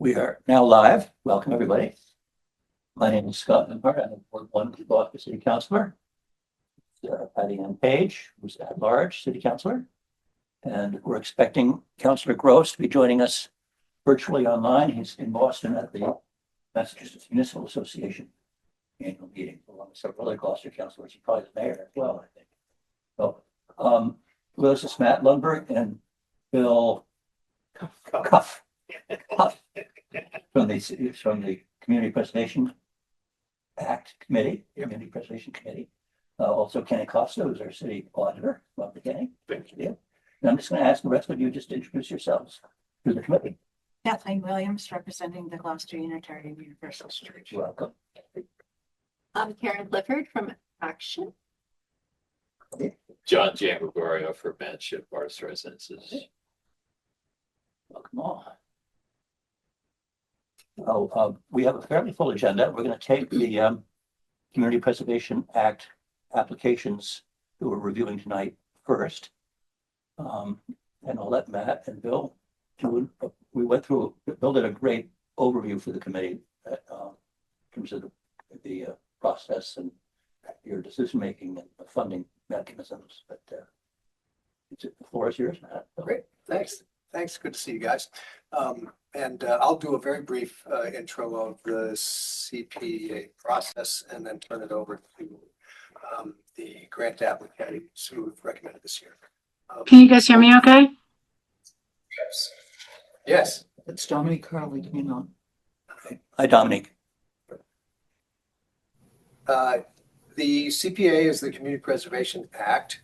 We are now live. Welcome, everybody. My name is Scott Limpert. I'm Ward 1 Gloucester City Councilor. Patty Ann Page, who's at large City Councilor. And we're expecting Councilor Gross to be joining us virtually online. He's in Boston at the Massachusetts Municipal Association annual meeting, along with several other Gloucester councilors. He's probably the mayor as well, I think. So, this is Matt Lundberg and Bill Cuff. From the Community Preservation Act Committee, Community Preservation Committee. Also Kenny Costa, who's our city auditor. Welcome, Kenny. Thank you. And I'm just going to ask the rest of you just to introduce yourselves to the committee. Kathleen Williams, representing the Gloucester Unitarian Universalist Church. Welcome. I'm Karen Clifford from Action. John Jan Gregorio for Manship Arts Residences. Welcome all. We have a fairly full agenda. We're going to take the Community Preservation Act applications that we're reviewing tonight first. And I'll let Matt and Bill do. We went through, Bill did a great overview for the committee in terms of the process and your decision making and the funding mechanisms. But the floor is yours, Matt. Great, thanks. Thanks, good to see you guys. I'll do a very brief intro of the CPA process and then turn it over to the grant applicants who have recommended this year. Can you guys hear me okay? Yes. It's Dominic Carley, you know. Hi, Dominic. The CPA is the Community Preservation Act.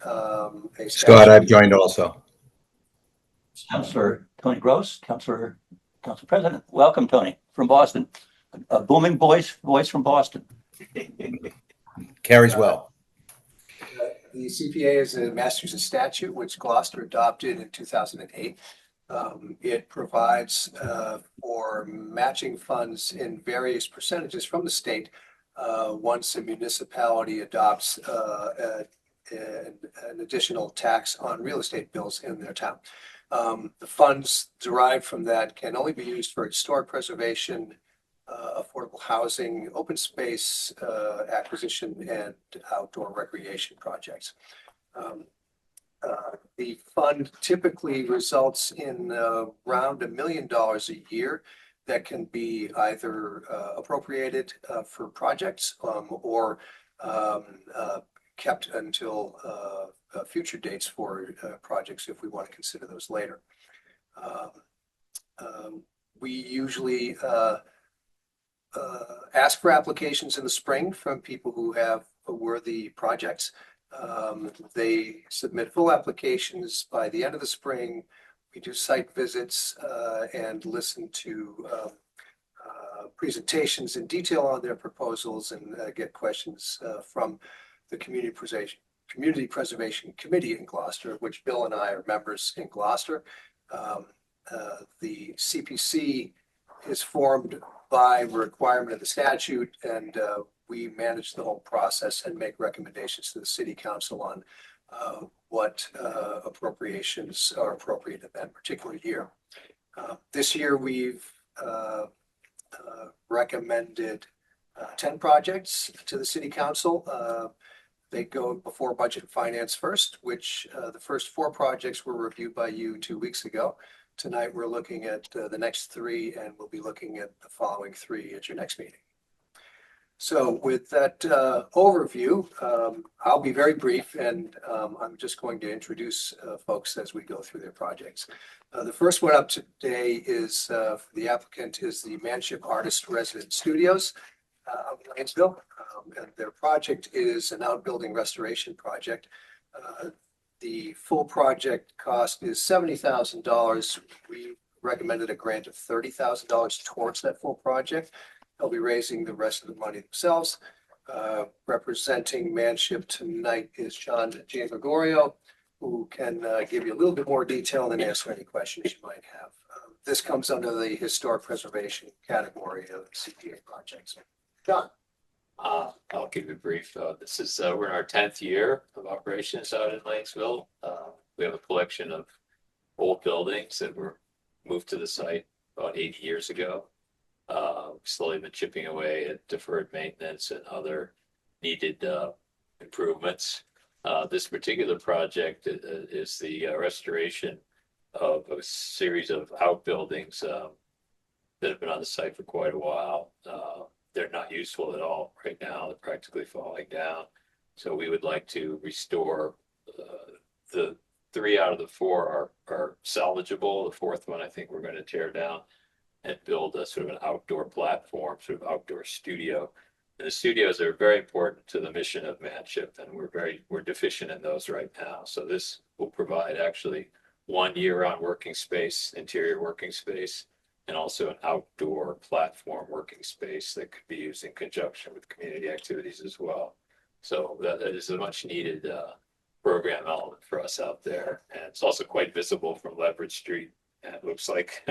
Scott, I've joined also. Councilor Tony Gross, Council President. Welcome, Tony, from Boston. A booming voice from Boston. Carries well. The CPA is a Massachusetts statute which Gloucester adopted in 2008. It provides for matching funds in various percentages from the state once a municipality adopts an additional tax on real estate bills in their town. The funds derived from that can only be used for historic preservation, affordable housing, open space acquisition, and outdoor recreation projects. The fund typically results in around $1 million a year that can be either appropriated for projects or kept until future dates for projects if we want to consider those later. We usually ask for applications in the spring from people who have worthy projects. They submit full applications by the end of the spring. We do site visits and listen to presentations in detail on their proposals and get questions from the Community Preservation Committee in Gloucester, which Bill and I are members in Gloucester. The CPC is formed by requirement of the statute, and we manage the whole process and make recommendations to the City Council on what appropriations are appropriate in that particular year. This year we've recommended 10 projects to the City Council. They go before Budget and Finance first, which the first 4 projects were reviewed by you 2 weeks ago. Tonight we're looking at the next 3, and we'll be looking at the following 3 at your next meeting. So with that overview, I'll be very brief, and I'm just going to introduce folks as we go through their projects. The first one up today is the applicant is the Manship Artist Resident Studios out in Lanesville, and their project is an outbuilding restoration project. The full project cost is $70,000. We recommended a grant of $30,000 towards that full project. They'll be raising the rest of the money themselves. Representing Manship tonight is John Jan Gregorio, who can give you a little bit more detail and answer any questions you might have. This comes under the historic preservation category of CPA projects. John. I'll keep it brief. This is we're in our 10th year of operations out in Lanesville. We have a collection of old buildings that were moved to the site about 80 years ago. Slowly been chipping away at deferred maintenance and other needed improvements. This particular project is the restoration of a series of outbuildings that have been on the site for quite a while. They're not useful at all right now. They're practically falling down. So we would like to restore the 3 out of the 4 are salvageable. The 4th one, I think we're going to tear down and build a sort of an outdoor platform, sort of outdoor studio. And the studios are very important to the mission of Manship, and we're deficient in those right now. So this will provide actually 1 year-round working space, interior working space, and also an outdoor platform working space that could be used in conjunction with community activities as well. So that is a much needed program element for us out there. And it's also quite visible from Leverett Street. And it looks like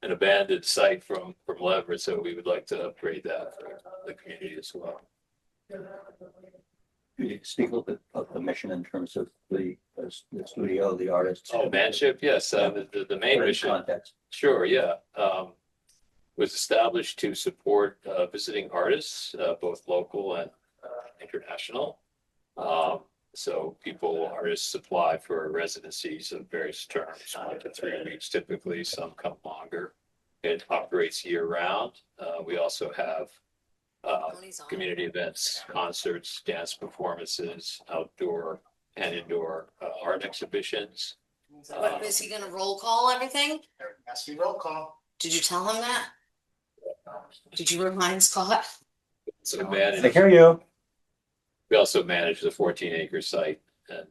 an abandoned site from Leverett. So we would like to upgrade that for the community as well. Could you speak a little bit of the mission in terms of the studio, the artists? Oh, Manship, yes. The main mission. Context. Sure, yeah. Was established to support visiting artists, both local and international. So artists apply for residencies of various terms, 1 to 3 weeks typically, some come longer. It operates year round. We also have community events, concerts, dance performances, outdoor and indoor art exhibitions. But is he gonna roll call everything? Has to be roll call. Did you tell him that? Did you remind Scott? So I hear you. we also manage the 14-acre site, and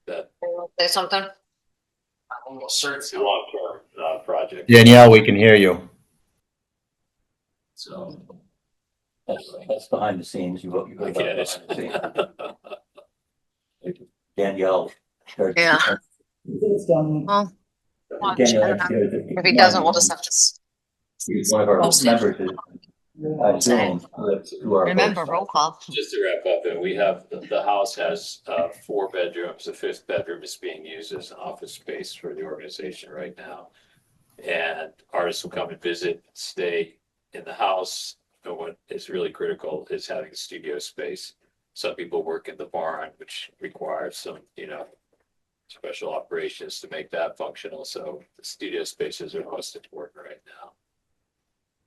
that Say something? I'm almost certain. it's a long-term project. Danielle, we can hear you. So That's behind the scenes. You I get it. behind the scenes. Danielle. Yeah. Well, watch, I Danielle, don't know. If he doesn't, we'll just have to one of our post it. members is Zoom who are remember hosts. roll call. just to wrap up, and we have the house has 4 bedrooms. The 5th bedroom is being used as an office space for the organization right now. And artists will come and visit, stay in the house. And what is really critical is having a studio space. Some people work in the barn, which requires some, special operations to make that functional. So the studio spaces are most important right now.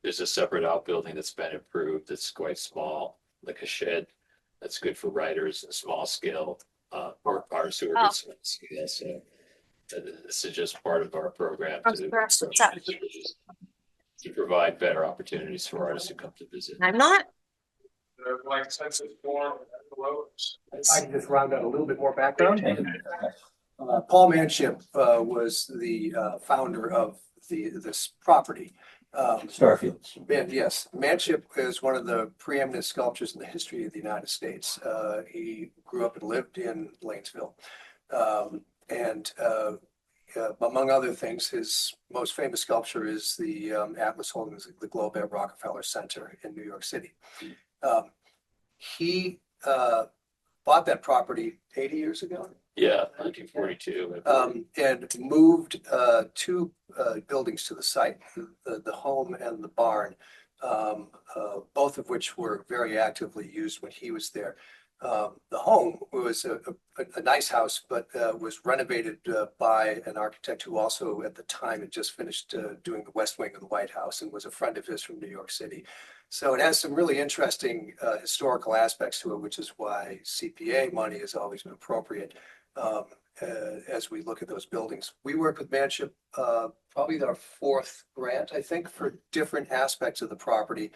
There's a separate outbuilding that's been improved. That's quite small, like a shed. That's good for writers and small scale or artists who are good small scale. So this is just part of our program to provide better opportunities for artists who come to visit. I'm not. Like sensitive form. I can just round out a little bit more background. Paul Manship was the founder of this property. Starfields. And yes, Manship is one of the preeminent sculptors in the history of the United States. He grew up and lived in Lanesville. Among other things, his most famous sculpture is the Atlas holding the globe at Rockefeller Center in New York City. He bought that property 80 years ago. Yeah, 1942. And moved 2 buildings to the site, the home and the barn, both of which were very actively used when he was there. The home was a nice house, but was renovated by an architect who also at the time had just finished doing the West Wing of the White House and was a friend of his from New York City. So it has some really interesting historical aspects to it, which is why CPA money has always been appropriate as we look at those buildings. We work with Manship, probably our 4th grant, I think, for different aspects of the property.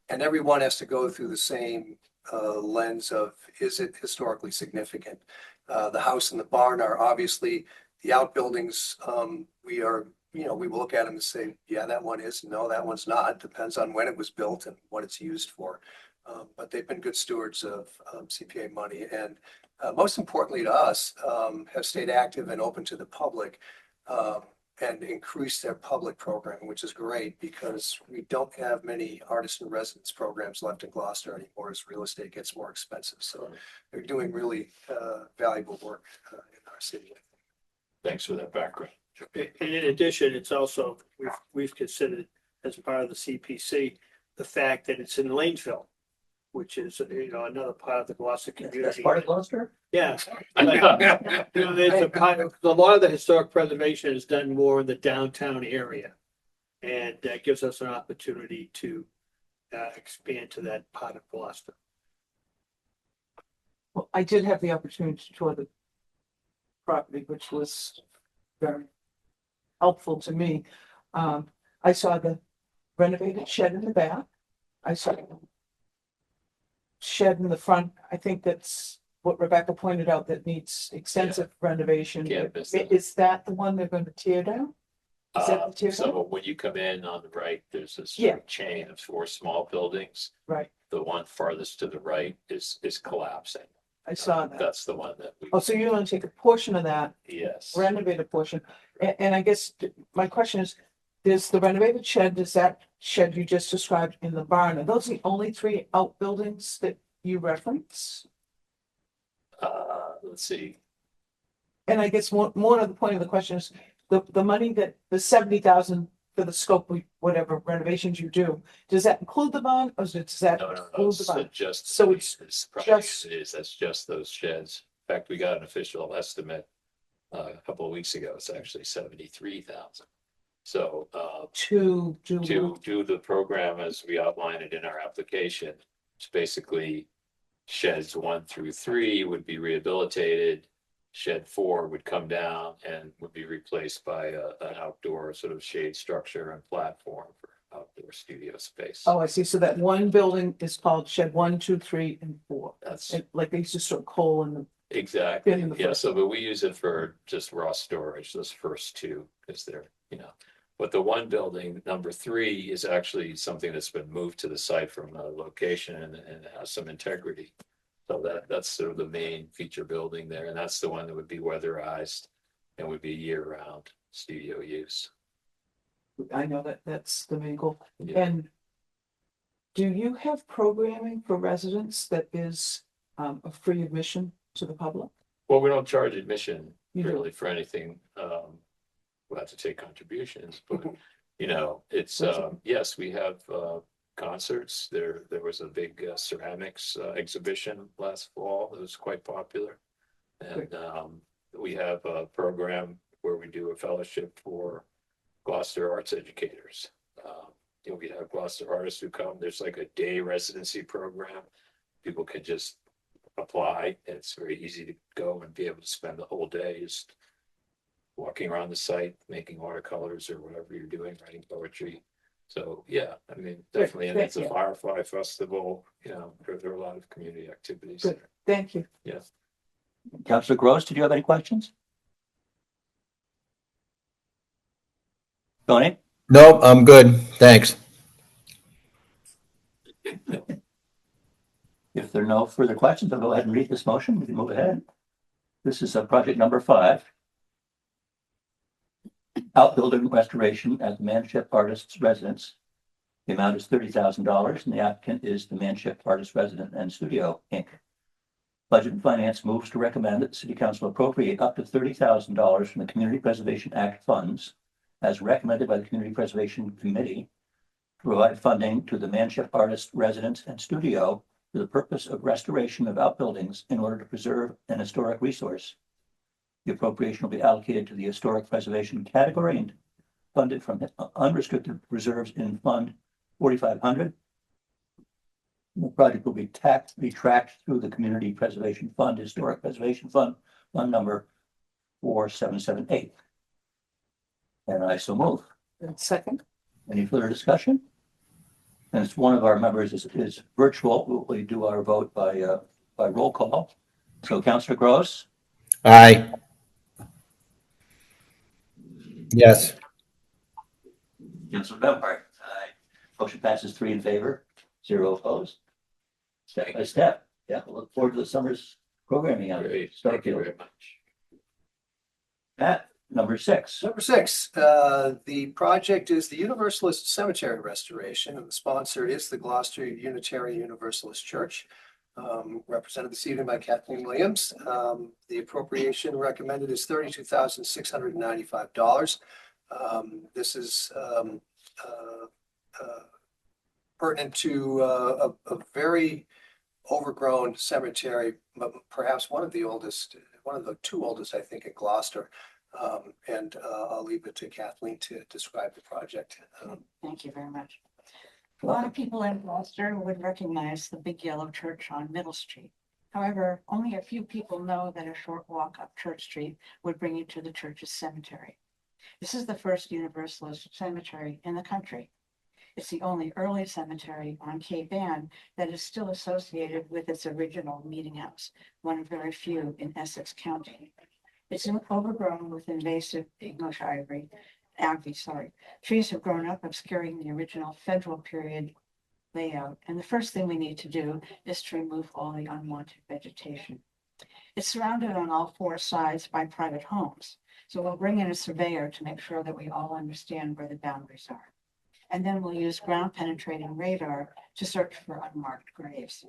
And everyone has to go through the same lens of, is it historically significant? The house and the barn are obviously the outbuildings. We will look at them and say, yeah, that one is, no, that one's not. Depends on when it was built and what it's used for. But they've been good stewards of CPA money. And most importantly to us, have stayed active and open to the public and increased their public programming, which is great because we don't have many artist in residence programs left in Gloucester anymore as real estate gets more expensive. So they're doing really valuable work in our city. Thanks for that background. And in addition, it's also, we've considered as part of the CPC, the fact that it's in Lanesville, which is, another part of the Gloucester That's community. part of Gloucester? Yeah. There's a lot of the historic preservation is done more in the downtown area. And that gives us an opportunity to expand to that part of Gloucester. Well, I did have the opportunity to tour the property, which was very helpful to me. I saw the renovated shed in the back. I saw the shed in the front. I think that's what Rebecca pointed out, that needs extensive renovation. Can't miss that. Is that the one they're going to tear down? Is that the tear down? So when you come in on the right, there's this Yeah. chain of 4 small buildings. Right, The one farthest to the right is collapsing. I saw that. That's the one that we, Oh, so you're going to take a portion of that, yes. renovate a portion. And I guess my question is, there's the renovated shed, does that shed you just described in the barn, are those the only 3 outbuildings that you reference? Let's see, And I guess more of the point of the question is, the money that, the 70,000 for the scope of whatever renovations you do, does that include the bond, or does that no, include the so bond? just. So it's just- That's just those sheds. In fact, we got an official estimate a couple of weeks ago. It's actually 73,000. So, To do. to do the program as we outlined it in our application, it's basically sheds 1 through 3 would be rehabilitated. Shed 4 would come down and would be replaced by an outdoor sort of shade structure and platform for outdoor studio space. Oh, I see, so that one building is called shed 1, 2, 3, and 4, That's like they used to store coal in the. exactly, in the yeah, first so, but we use it for just raw storage, those first 2, because they're, but the one building, number 3, is actually something that's been moved to the site from a location and has some integrity. So that's sort of the main feature building there, and that's the one that would be weatherized and would be year-round studio use. I know that's the main goal. Yeah. And do you have programming for residents that is a free admission to the public? Well, we don't charge admission You do. really for anything. We'll have to take contributions, but it's, Resident. yes, we have concerts. There was a big ceramics exhibition last fall. It was quite popular. And we have a program where we do a fellowship for Gloucester arts educators. We have Gloucester artists who come. There's like a day residency program. People can just apply. It's very easy to go and be able to spend the whole day just walking around the site, making watercolors or whatever you're doing, writing poetry. So, yeah, I mean, definitely, and it's a Yeah. Firefly Festival, there are a lot of community activities Good. there. Thank you. Yes. Councillor Gross, did you have any questions? Tony? Nope, I'm good. Thanks. If there are no further questions, I'll go ahead and read this motion. We can move ahead. This is project number 5. Outbuilding restoration at the Manship Artists Residence. The amount is $30,000 and the applicant is the Manship Artists Resident and Studio, Inc. Budget and Finance moves to recommend that the City Council appropriate up to $30,000 from the Community Preservation Act funds as recommended by the Community Preservation Committee to provide funding to the Manship Artists Residence and Studio for the purpose of restoration of outbuildings in order to preserve an historic resource. The appropriation will be allocated to the historic preservation category and funded from unrestricted reserves in Fund 4500. The project will be tracked through the Community Preservation Fund, Historic Preservation Fund, fund number 4778. And I so move. And second, Any further discussion? And it's one of our members is virtual. We do our vote by roll call. So Councillor Gross, Aye. Yes. Councillor Bempart. Aye. Motion passes 3 in favor, 0 opposed. Step by step. Yeah, we'll look forward to the summer's programming out Great, there. thank you very much. At number 6. Number 6, the project is the Universalist Cemetery restoration, and the sponsor is the Gloucester Unitarian Universalist Church. represented this evening by Kathleen Williams. The appropriation recommended is $32,695. This is pertinent to a very overgrown cemetery, but perhaps one of the oldest, one of the two oldest, I think, in Gloucester. And I'll leave it to Kathleen to describe the project. Thank you very much. A lot of people in Gloucester would recognize the big yellow church on Middle Street. However, only a few people know that a short walk up Church Street would bring you to the church's cemetery. This is the first Universalist cemetery in the country. It's the only early cemetery on Cape Ann that is still associated with its original meeting house, one of very few in Essex County. It's overgrown with invasive English ivy. Trees have grown up obscuring the original federal period layout, and the first thing we need to do is to remove all the unwanted vegetation. It's surrounded on all four sides by private homes, so we'll bring in a surveyor to make sure that we all understand where the boundaries are. And then we'll use ground penetrating radar to search for unmarked graves.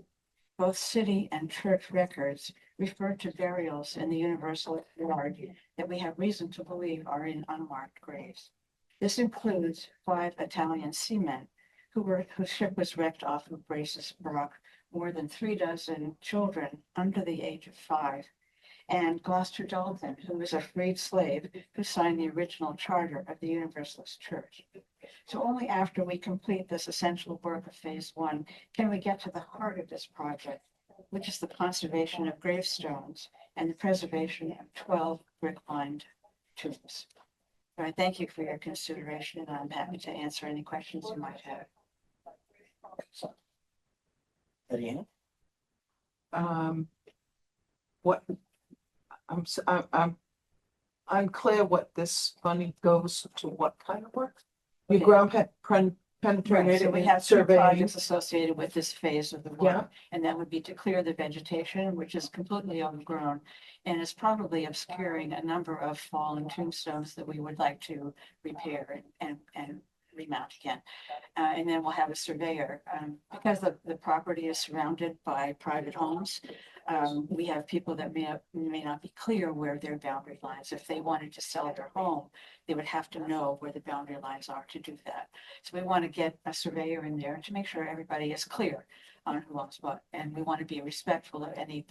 Both city and church records refer to burials in the Universalist yard that we have reason to believe are in unmarked graves. This includes 5 Italian seamen whose ship was wrecked off of Braces Rock, more than 3 dozen children under the age of 5, and Gloucester Dalton, who was a freed slave who signed the original charter of the Universalist Church. So only after we complete this essential work of phase 1 can we get to the heart of this project, which is the conservation of gravestones and the preservation of 12 brick-lined tombs. So I thank you for your consideration, and I'm happy to answer any questions you might have. Eddie Ann? What, I'm unclear what this money goes to, what kind of work? Your Okay. ground Right, penetrating so we have 2 surveying. projects associated with this phase of the Yeah. work, and that would be to clear the vegetation, which is completely overgrown and is probably obscuring a number of fallen tombstones that we would like to repair and remount again. And then we'll have a surveyor, because the property is surrounded by private homes. We have people that may not be clear where their boundary lines. If they wanted to sell their home, they would have to know where the boundary lines are to do that. So we want to get a surveyor in there to make sure everybody is clear on who owns what. And we want to be respectful of any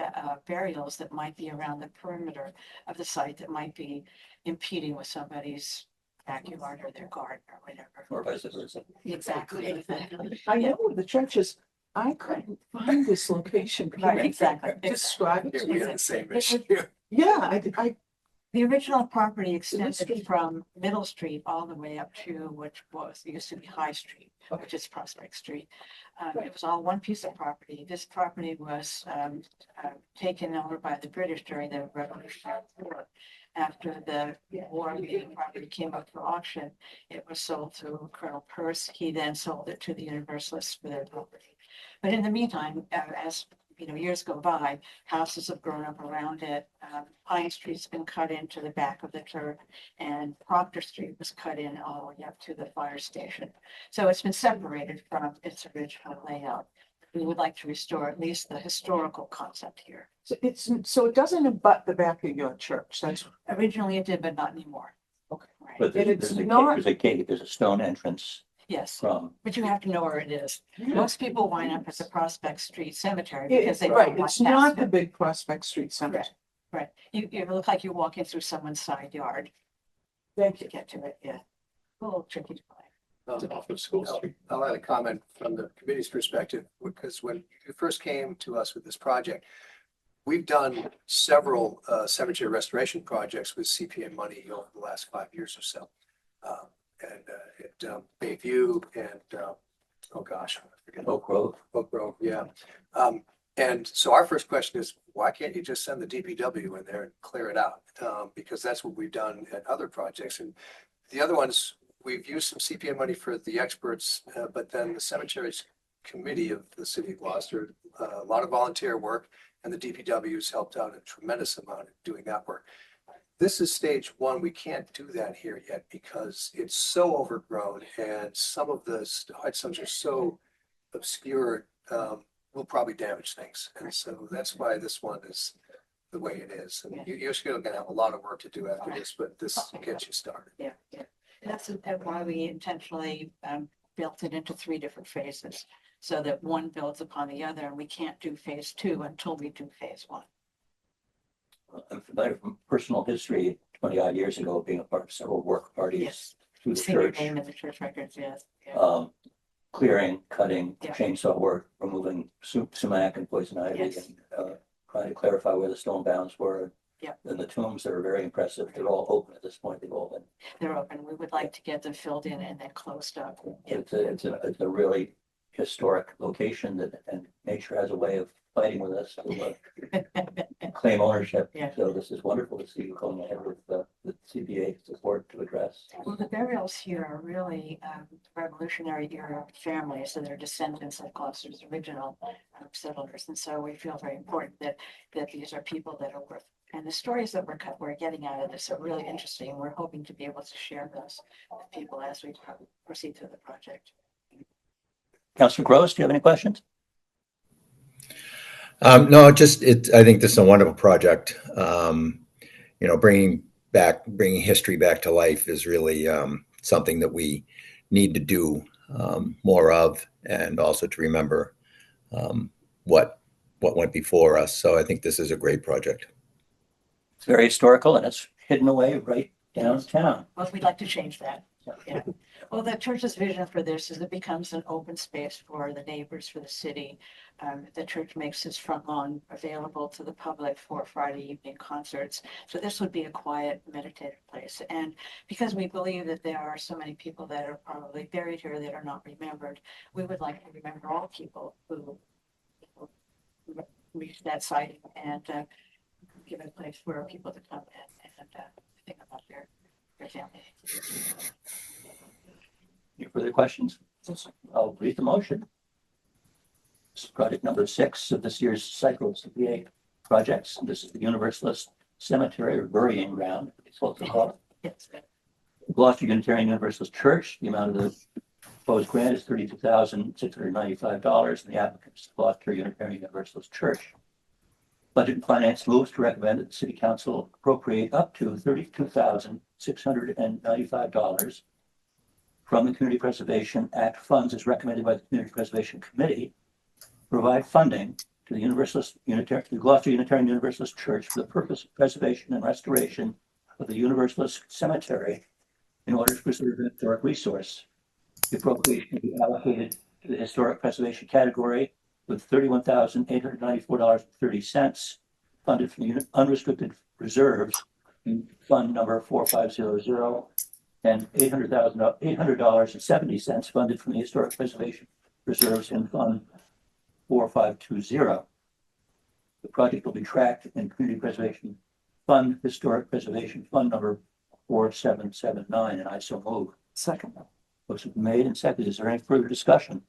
burials that might be around the perimeter of the site that might be impeding with somebody's backyard or their garden or whatever. Or vice versa. Exactly. I know where the church is. I couldn't find this location. Can Right, you exactly. describe it Here to we me? have the same It issue. would- Yeah, I, The original property extended Street. from Middle Street all the way up to which used to be High Street, which is Prospect Street. It was all one piece of property. This property was taken over by the British during the Revolutionary War. After the war, the property came up for auction. It was sold to Colonel Peirce. He then sold it to the Universalists for their property. But in the meantime, as years go by, houses have grown up around it. Pine Street's been cut into the back of the church, and Proctor Street was cut in all the way up to the fire station. So it's been separated from its original layout. We would like to restore at least the historical concept here. so it doesn't abut the back of your church. That's, Originally it did, but not anymore. Okay. Right, But And there's it's there's a not- cave, there's a cave, there's a stone entrance yes, from, but you have to know where it is. Most people wind up at the Prospect Street Cemetery Yeah, because they. right, don't walk it's past not it. the big Prospect Street Cemetery. Right, you look like you're walking through someone's side yard Thank to you. get to it, yeah. A little tricky to find. Off of School Street. I'll add a comment from the committee's perspective, because when you first came to us with this project, we've done several cemetery restoration projects with CPA money over the last 5 years or so. At Bayview and, oh gosh, I forget. Oak Grove. Oak Grove, yeah. And so our first question is, why can't you just send the DPW in there and clear it out? Because that's what we've done at other projects. And the other ones, we've used some CPA money for the experts, but then the cemeteries committee of the city of Gloucester, a lot of volunteer work, and the DPW's helped out a tremendous amount in doing that work. This is stage 1. We can't do that here yet because it's so overgrown and some of the headstones are so obscured will probably damage things. And so that's why this one is the way it is. And you're still gonna have a lot of work to do after this, but this gets you started. Yeah, yeah. That's why we intentionally built it into 3 different phases, so that one builds upon the other, and we can't do phase 2 until we do phase 1. I'm familiar from personal history, 20 odd years ago, being a part of several work parties Yes. through the See your church. name in the church records, yes. Yeah. Clearing, cutting, Yeah. chainsaw work, removing sumac and poison ivy, Yes. and trying to clarify where the stone bounds were. Yeah. And the tombs that are very impressive. They're all open at this point. They've all been. They're open. We would like to get them filled in and then closed up. Yeah. It's a really historic location and nature has a way of fighting with us to claim ownership. Yeah. So this is wonderful to see you going ahead with the CPA support to address. Well, the burials here are really Revolutionary era families, so they're descendants of Gloucester's original settlers. And so we feel very important that these are people that are worth, and the stories that we're getting out of this are really interesting. We're hoping to be able to share those with people as we proceed through the project. Councilor Gross, do you have any questions? No, I think this is a wonderful project. Bringing history back to life is really something that we need to do more of, and also to remember what went before us. So I think this is a great project. It's very historical and it's hidden away right downtown. Well, we'd like to change that. Yeah. Well, the church's vision for this is it becomes an open space for the neighbors, for the city. The church makes its front lawn available to the public for Friday evening concerts. So this would be a quiet, meditative place. And because we believe that there are so many people that are probably buried here that are not remembered, we would like to remember all people who reached that site and give it a place for people to come and think about their family. Any further questions? I'll read the motion. This is project number 6 of this year's cycle of CPA projects. This is the Universalist Cemetery or Burying Ground. It's also called Yes. Gloucester Unitarian Universalist Church. The amount of the proposed grant is $32,695, and the applicant is Gloucester Unitarian Universalist Church. Budget and Finance moves to recommend that the City Council appropriate up to $32,695 from the Community Preservation Act funds as recommended by the Community Preservation Committee, provide funding to the Gloucester Unitarian Universalist Church for the purpose of preservation and restoration of the Universalist Cemetery in order to preserve an historic resource. The appropriation can be allocated to the historic preservation category with $31,894.30 funded from the unrestricted reserves in fund number 4500 and $800.70 funded from the historic preservation reserves in fund 4520. The project will be tracked in Community Preservation Fund, Historic Preservation Fund number 4779, and I so move. Second. Motion made and seconded. Is there any further discussion?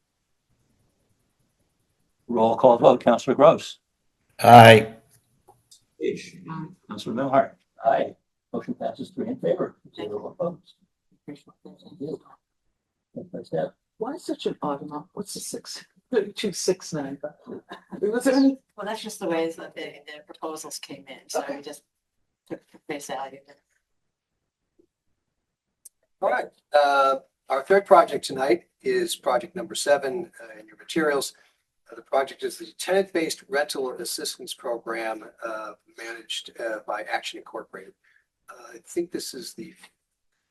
Roll call vote. Councilor Gross. Aye. Councilor Milhart. Aye. Motion passes 3 in favor, 0 opposed. Thank you. Why such an odd amount? What's the 32,695? Was there any? Well, that's just the ways that the proposals came in. So we just took face value. All right. Our third project tonight is project number 7 in your materials. The project is the tenant-based rental assistance program managed by Action Incorporated. I think this is the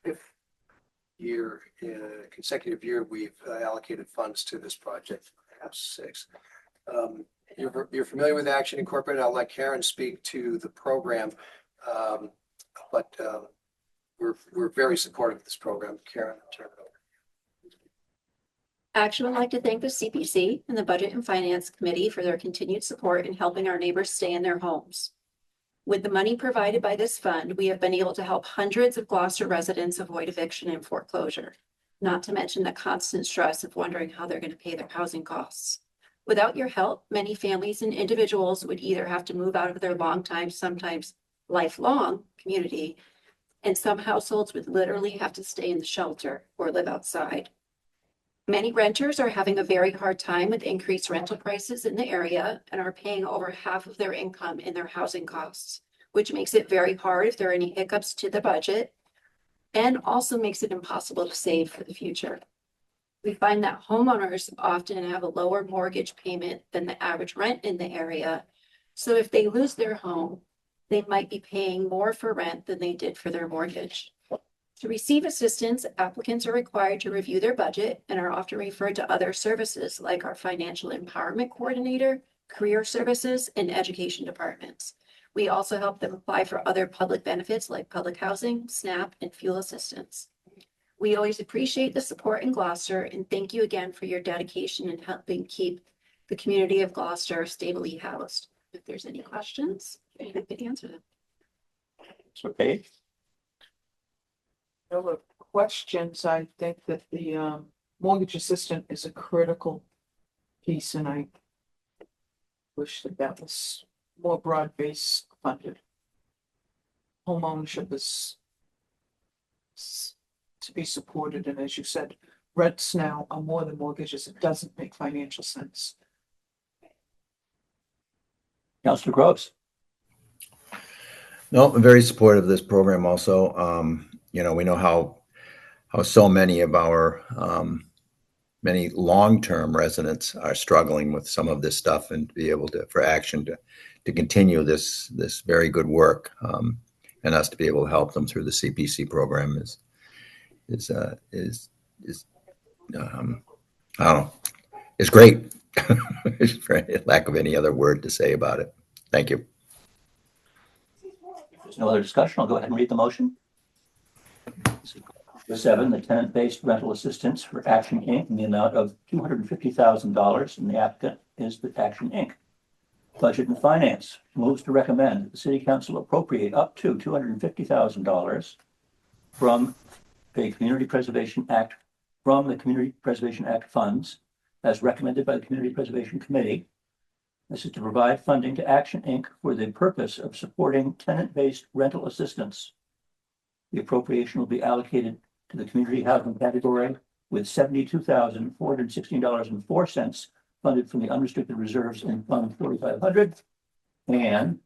5th year, consecutive year we've allocated funds to this project, perhaps 6. You're familiar with Action Incorporated. I'll let Karen speak to the program, but we're very supportive of this program. Karen, I'll turn it over. Action would like to thank the CPC and the Budget and Finance Committee for their continued support in helping our neighbors stay in their homes. With the money provided by this fund, we have been able to help hundreds of Gloucester residents avoid eviction and foreclosure, not to mention the constant stress of wondering how they're going to pay their housing costs. Without your help, many families and individuals would either have to move out of their longtime, sometimes lifelong community, and some households would literally have to stay in the shelter or live outside. Many renters are having a very hard time with increased rental prices in the area and are paying over half of their income in their housing costs, which makes it very hard if there are any hiccups to the budget and also makes it impossible to save for the future. We find that homeowners often have a lower mortgage payment than the average rent in the area. So if they lose their home, they might be paying more for rent than they did for their mortgage. To receive assistance, applicants are required to review their budget and are often referred to other services like our financial empowerment coordinator, career services, and education departments. We also help them apply for other public benefits like public housing, SNAP, and fuel assistance. We always appreciate the support in Gloucester and thank you again for your dedication in helping keep the community of Gloucester stably housed. If there's any questions, I'm happy to answer them. Okay. No other questions. I think that the mortgage assistant is a critical piece, and I wish that that was more broad-based funded. Home ownership is to be supported, and as you said, rents now are more than mortgages. It doesn't make financial sense. Councilor Gross. No, I'm very supportive of this program also. We know how so many of our many long-term residents are struggling with some of this stuff, and to be able to, for action to continue this very good work, and us to be able to help them through the CPC program is I don't know, it's great. For lack of any other word to say about it. Thank you. If there's no other discussion, I'll go ahead and read the motion. 7, the tenant-based rental assistance for Action Inc. in the amount of $250,000, and the applicant is the Action Inc. Budget and Finance moves to recommend that the City Council appropriate up to $250,000 from the Community Preservation Act funds as recommended by the Community Preservation Committee. This is to provide funding to Action Inc. for the purpose of supporting tenant-based rental assistance. The appropriation will be allocated to the community housing category with $72,416.04 funded from the unrestricted reserves in Fund 4500 and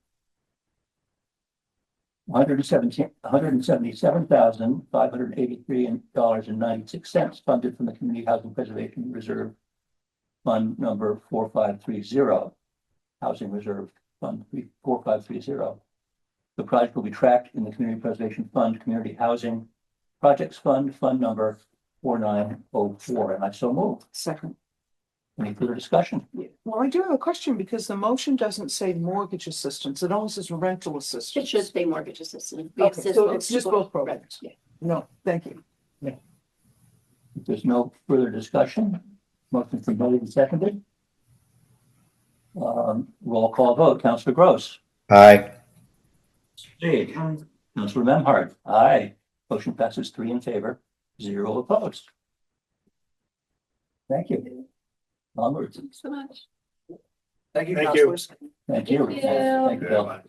$177,583.96 funded from the Community Housing Preservation Reserve Fund number 4530, Housing Reserve Fund 4530. The project will be tracked in the Community Preservation Fund, Community Housing Projects Fund, Fund number 4904, and I so move. Second. Any further discussion? Well, I do have a question because the motion doesn't say mortgage assistance. It only says rental assistance. It should say mortgage assistance. Okay, so it's just both programs. Yeah. No, thank you. If there's no further discussion, motion from made and seconded. Roll call vote. Councilor Gross. Aye. Jade. Councilor Memhard. Aye. Motion passes 3 in favor, 0 opposed. Thank you. Onwards. Thanks so much. Thank you, Thank you. councilors. Thank you. Thank you. Thank you, Bill.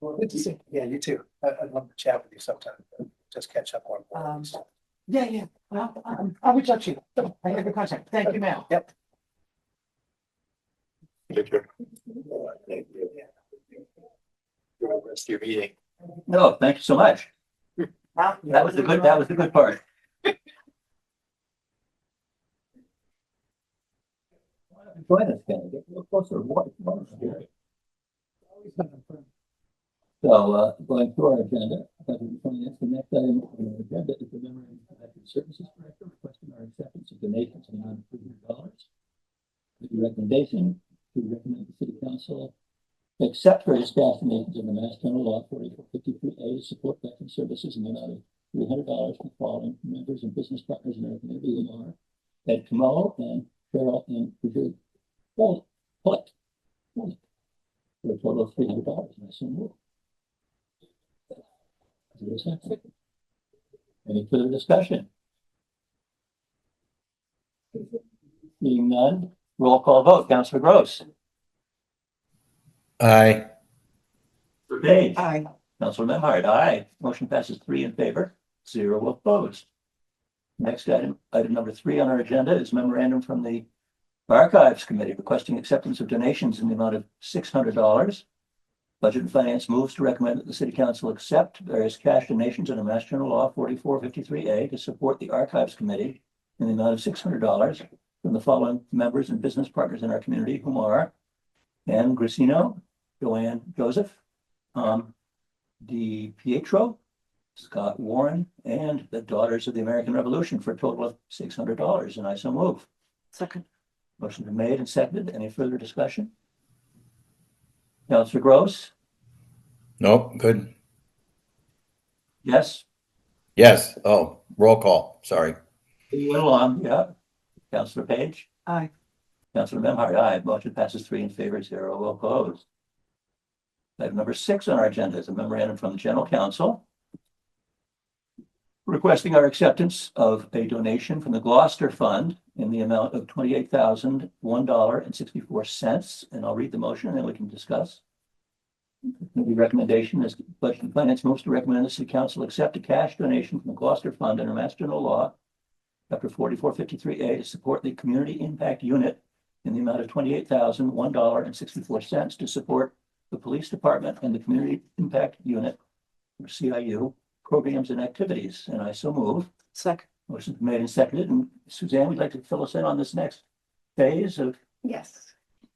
Well, good to see you. Yeah, you too. I'd love to chat with you sometime. Just catch up on. Yeah. I'll reach out to you. I have your contact. Thank you, Mal. Yep. Take care. Rest of your meeting. No, thank you so much. That was the good part. Join us, Ken. Get a little closer. So, going through our agenda, budget and finance, the next item on our agenda is the memorandum of Veteran Services Director requesting our acceptance of donations in the amount of $300. With the recommendation to recommend the City Council accept various cash donations in the Mass General Law 4453A to support veteran services in the amount of $300 from the following members and business partners in our community who are Ed Kamalo and Cheryl and Bridget Pollitt. For a total of $300. And I so move. Any further discussion? Seeing none, roll call vote. Councilor Gross. Aye. Page. Aye. Councilor Memhard. Aye. Motion passes 3 in favor, 0 opposed. Next item number 3 on our agenda is memorandum from the Archives Committee requesting acceptance of donations in the amount of $600. Budget and Finance moves to recommend that the City Council accept various cash donations under Mass General Law 4453A to support the Archives Committee in the amount of $600 from the following members and business partners in our community, whom are Ann Grissino, Joanne Joseph, Di Pietro, Scott Warren, and the Daughters of the American Revolution for a total of $600. And I so move. Second. Motion been made and seconded. Any further discussion? Councilor Gross? Nope, good. Yes? Yes. Oh, roll call. Sorry. You went along, yeah. Councilor Page? Aye. Councilor Memhard, aye. Motion passes 3 in favor, 0 opposed. Item number 6 on our agenda is a memorandum from the General Counsel requesting our acceptance of a donation from the Gloucester Fund in the amount of $28,001.64. And I'll read the motion and then we can discuss. The recommendation is Budget and Finance moves to recommend the City Council accept a cash donation from the Gloucester Fund under Mass General Law, Chapter 4453A, to support the Community Impact Unit in the amount of $28,001.64 to support the Police Department and the Community Impact Unit, or CIU, programs and activities. And I so move. Second. Motion made and seconded. And Suzanne, would like to fill us in on this next phase of Yes.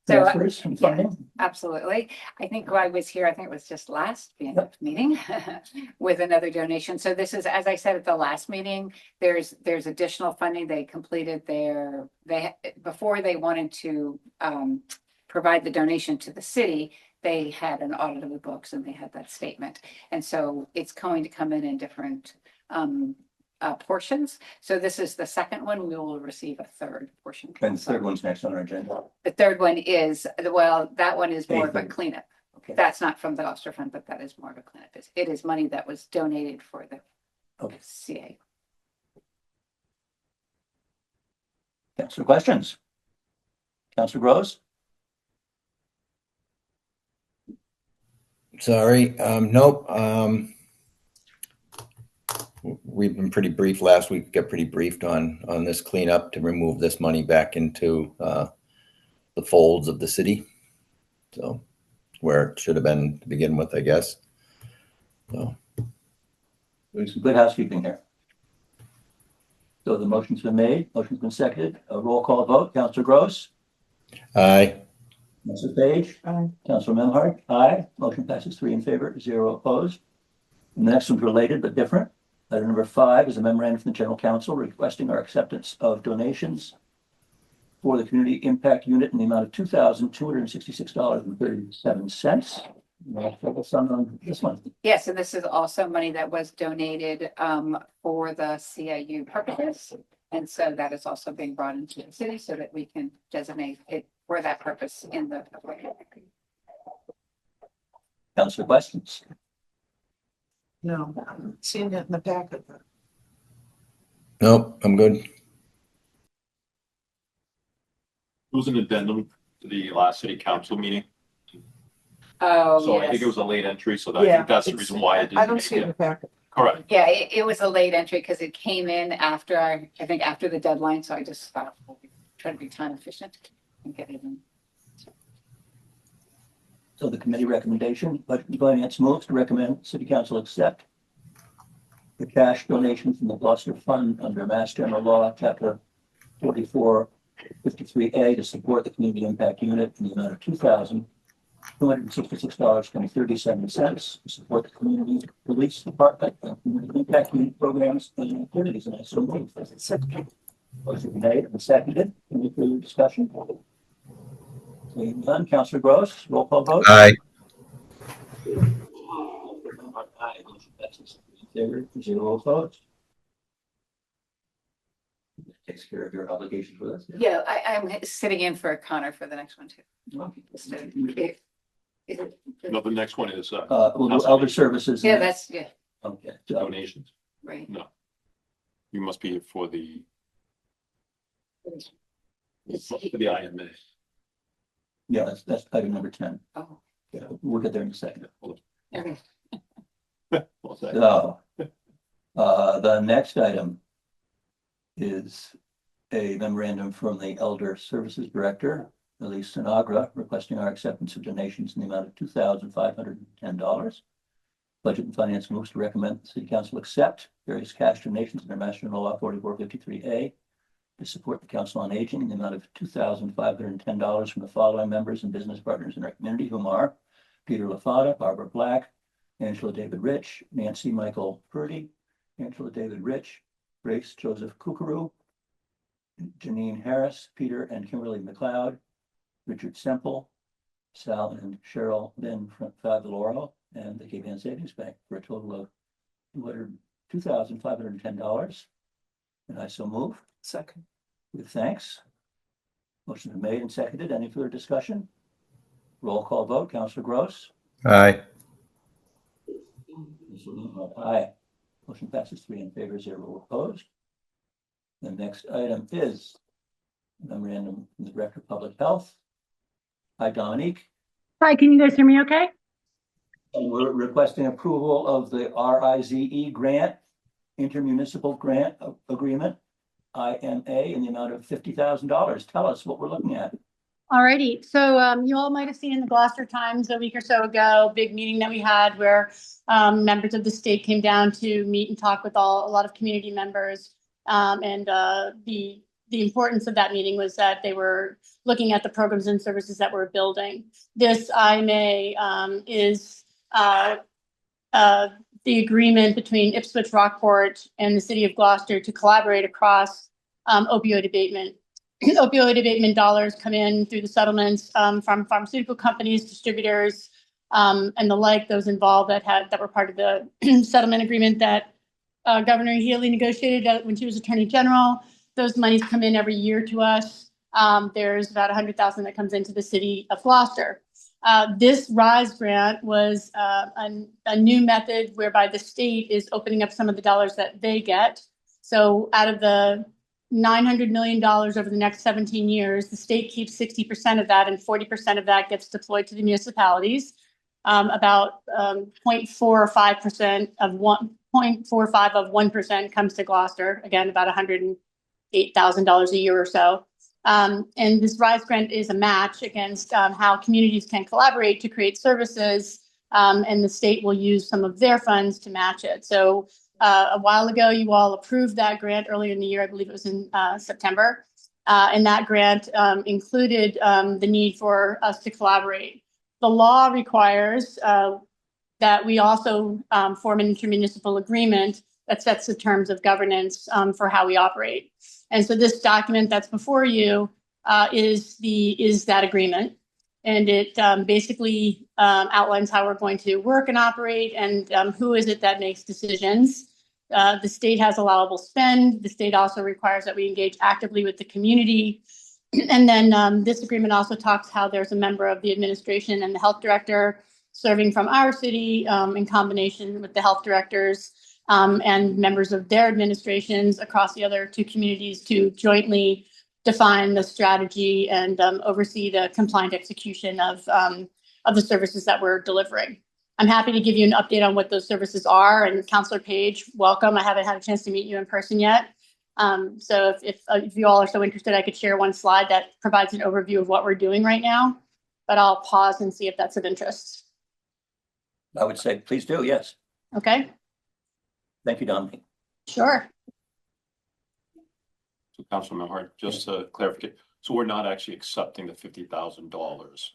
So, transfers and funding? absolutely. I think I was here, I think it was just last meeting with another donation. So this is, as I said at the last meeting, there's additional funding. They completed before they wanted to provide the donation to the city, they had an audit of the books and they had that statement. And so it's going to come in different portions. So this is the second one. We will receive a third portion. And the third one's next on our agenda. The third one is, well, that one is more of a Anything. cleanup. Okay. That's not from the Gloucester Fund, but that is more of a cleanup. It is money that was donated for the Okay. CA. Councilor questions? Councilor Gross? Sorry. Nope. We've been pretty brief last week, got pretty briefed on this cleanup to remove this money back into the folds of the city. So where it should have been to begin with, I guess. So Doing some good housekeeping here. So the motion's been made, motion's been seconded. A roll call vote. Councilor Gross? aye. Councilor Page? Aye. Councilor Memhard? Aye. Motion passes 3 in favor, 0 opposed. And the next one's related but different. Item number 5 is a memorandum from the General Counsel requesting our acceptance of donations for the Community Impact Unit in the amount of $2,266.37. I'll focus on this one. Yes, and this is also money that was donated for the CIU purposes. And so that is also being brought into the city so that we can designate it for that purpose in the. Councilor questions? No, seen it in the packet. Nope, I'm good. It was an addendum to the last city council meeting. Oh, So I think it was a late entry, so I think that's the reason why it I didn't don't make see it in the it. packet. Correct. Yeah, it was a late entry because it came in after I think after the deadline. So I just thought we'll try to be time efficient and get it in. So the committee recommendation, Budget and Finance moves to recommend City Council accept the cash donation from the Gloucester Fund under Mass General Law, Chapter 4453A, to support the Community Impact Unit in the amount of $2,266.37 to support the Community Police Department and Community Impact Unit programs and activities. And I so move. Motion made and seconded. Any further discussion? Seeing none, Councilor Gross, roll call vote. Aye. Aye, motion passes 3 in favor, 0 opposed. Takes care of your obligations with us. Yeah, I'm sitting in for Connor for the next one too. Just to- No, the next one is We'll do elder services. Yeah, that's, yeah, Okay. So, donations. right. No. You must be here for the IMA. yeah, that's item number 10. Oh, Yeah, we'll get there in a second. okay. What's that? So, the next item is a memorandum from the Elder Services Director, Elise Sinagra, requesting our acceptance of donations in the amount of $2,510. Budget and Finance moves to recommend the City Council accept various cash donations under Mass General Law 4453A to support the Council on Aging in the amount of $2,510 from the following members and business partners in our community, whom are Peter LaFada, Barbara Black, Angela David Rich, Nancy Michael Purdy, Angela David Rich, Grace Joseph Kukuru, Janine Harris, Peter and Kimberly McLeod, Richard Semple, Sal and Cheryl Lynn Favaloro, and the Cape Ann Savings Bank for a total of $2,510. And I so move. Second. With thanks. Motion is made and seconded. Any further discussion? Roll call vote. Councilor Gross. Aye. Aye. Motion passes 3 in favor, 0 opposed. The next item is memorandum from the Director of Public Health. Hi, Dominique. Hi, can you guys hear me okay? And we're requesting approval of the RIZE grant, intermunicipal grant agreement, IMA, in the amount of $50,000. Tell us what we're looking at. Alrighty, so you all might have seen in the Gloucester Times a week or so ago, big meeting that we had where members of the state came down to meet and talk with a lot of community members. And the importance of that meeting was that they were looking at the programs and services that we're building. This IMA is the agreement between Ipswich, Rockport, and the city of Gloucester to collaborate across opioid abatement. Opioid abatement dollars come in through the settlements from pharmaceutical companies, distributors, and the like. Those involved that were part of the settlement agreement that Governor Healy negotiated when she was Attorney General. Those monies come in every year to us. There's about $100,000 that comes into the city of Gloucester. This RISE grant was a new method whereby the state is opening up some of the dollars that they get. So out of the $900 million over the next 17 years, the state keeps 60% of that, and 40% of that gets deployed to the municipalities. About 0.45% of 1% comes to Gloucester. Again, about $108,000 a year or so. And this RISE grant is a match against how communities can collaborate to create services, and the state will use some of their funds to match it. So a while ago, you all approved that grant earlier in the year. I believe it was in September. And that grant included the need for us to collaborate. The law requires that we also form an intermunicipal agreement that sets the terms of governance for how we operate. And so this document that's before you is that agreement. And it basically outlines how we're going to work and operate, and who is it that makes decisions. The state has allowable spend. The state also requires that we engage actively with the community. And then this agreement also talks how there's a member of the administration and the health director serving from our city in combination with the health directors and members of their administrations across the other 2 communities to jointly define the strategy and oversee the compliant execution of the services that we're delivering. I'm happy to give you an update on what those services are. And Councilor Page, welcome. I haven't had a chance to meet you in person yet. So if you all are so interested, I could share one slide that provides an overview of what we're doing right now, but I'll pause and see if that's of interest. I would say, please do, yes. Okay, Thank you, Dominique. sure. So Councilman Hart, just to clarify, so we're not actually accepting the $50,000.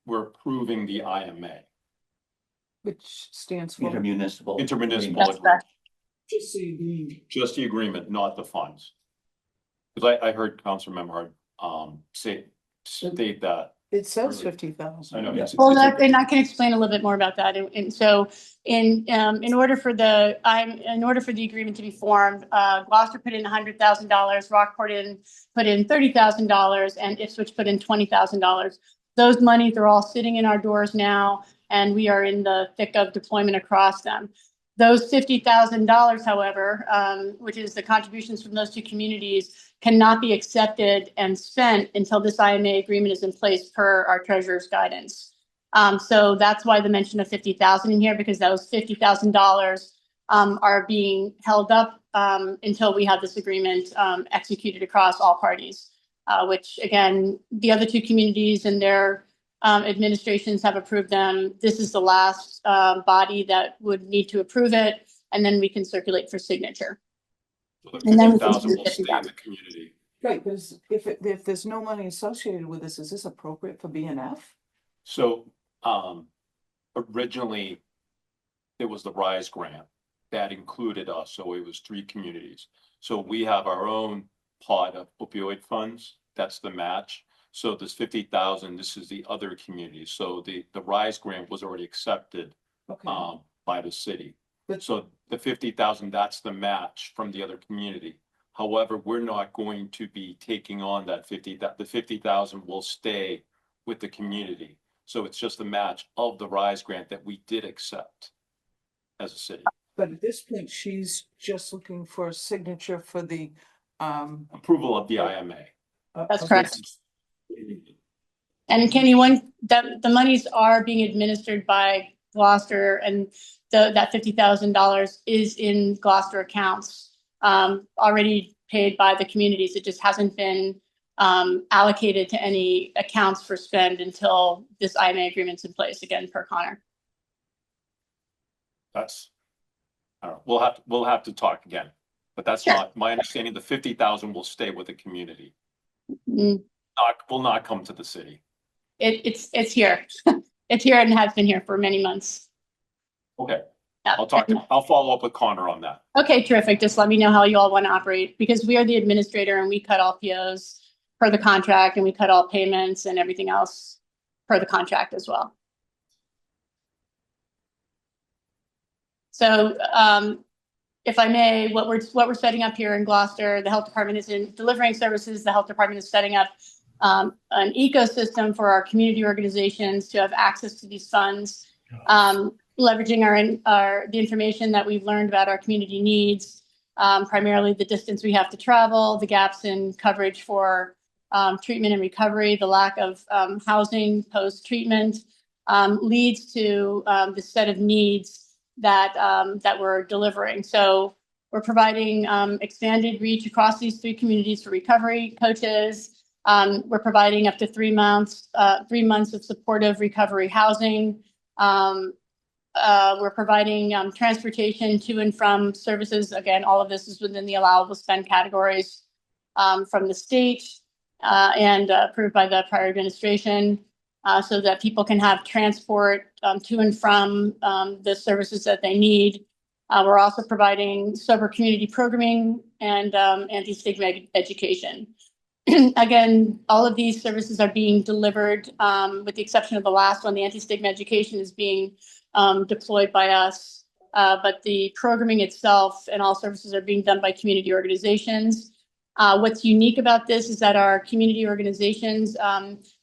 We're approving the IMA, Which stands for? Intermunicipal. intermunicipal That's agreement, correct. Just so you know. just the agreement, not the funds. Because I heard Councilman Hart state that. It says Really? 50,000. I know. Yes. Well, and I can explain a little bit more about that. And so, in order for the agreement to be formed, Gloucester put in $100,000, Rockport put in $30,000, and Ipswich put in $20,000. Those monies are all sitting in our doors now, and we are in the thick of deployment across them. Those $50,000, however, which is the contributions from those 2 communities, cannot be accepted and spent until this IMA agreement is in place per our treasurer's guidance. So that's why the mention of $50,000 in here, because those $50,000 are being held up until we have this agreement executed across all parties, which again, the other two communities and their administrations have approved them. This is the last body that would need to approve it, and then we can circulate for signature. So the And then 50,000 will stay in the community. Right, because if there's no money associated with this, is this appropriate for BNF? So, originally, there was the RISE grant that included us, so it was 3 communities. So we have our own pot of opioid funds, that's the match. So this 50,000, this is the other communities. So the RISE grant was already accepted Okay, by the city. But- So the 50,000, that's the match from the other community. However, we're not going to be taking on that the 50,000 will stay with the community. So it's just a match of the RISE grant that we did accept as a city. but at this point, she's just looking for a signature for the Approval of the IMA. That's of correct. this. And Kenny, the monies are being administered by Gloucester, and that $50,000 is in Gloucester accounts, already paid by the communities. It just hasn't been allocated to any accounts for spend until this IMA agreement's in place, again, per Connor. That's, I don't know, we'll have to talk again, but that's Sure. not my understanding. The 50,000 will stay with the community. Mm, Will not come to the city. It's here. It's here and has been here for many months. Okay, Yeah. I'll follow up with Connor on that. Okay, terrific. Just let me know how you all want to operate, because we are the administrator and we cut all POs per the contract, and we cut all payments and everything else per the contract as well. So if I may, what we're setting up here in Gloucester, the health department is in delivering services. The health department is setting up an ecosystem for our community organizations to have access to these funds, leveraging the information that we've learned about our community needs, primarily the distance we have to travel, the gaps in coverage for treatment and recovery, the lack of housing post-treatment, leads to the set of needs that we're delivering. So we're providing expanded reach across these 3 communities for recovery coaches. We're providing up to 3 months of supportive recovery housing. We're providing transportation to and from services. Again, all of this is within the allowable spend categories from the state and approved by the prior administration, so that people can have transport to and from the services that they need. We're also providing sober community programming and anti-stigma education. Again, all of these services are being delivered, with the exception of the last one. The anti-stigma education is being deployed by us, but the programming itself and all services are being done by community organizations. What's unique about this is that our community organizations,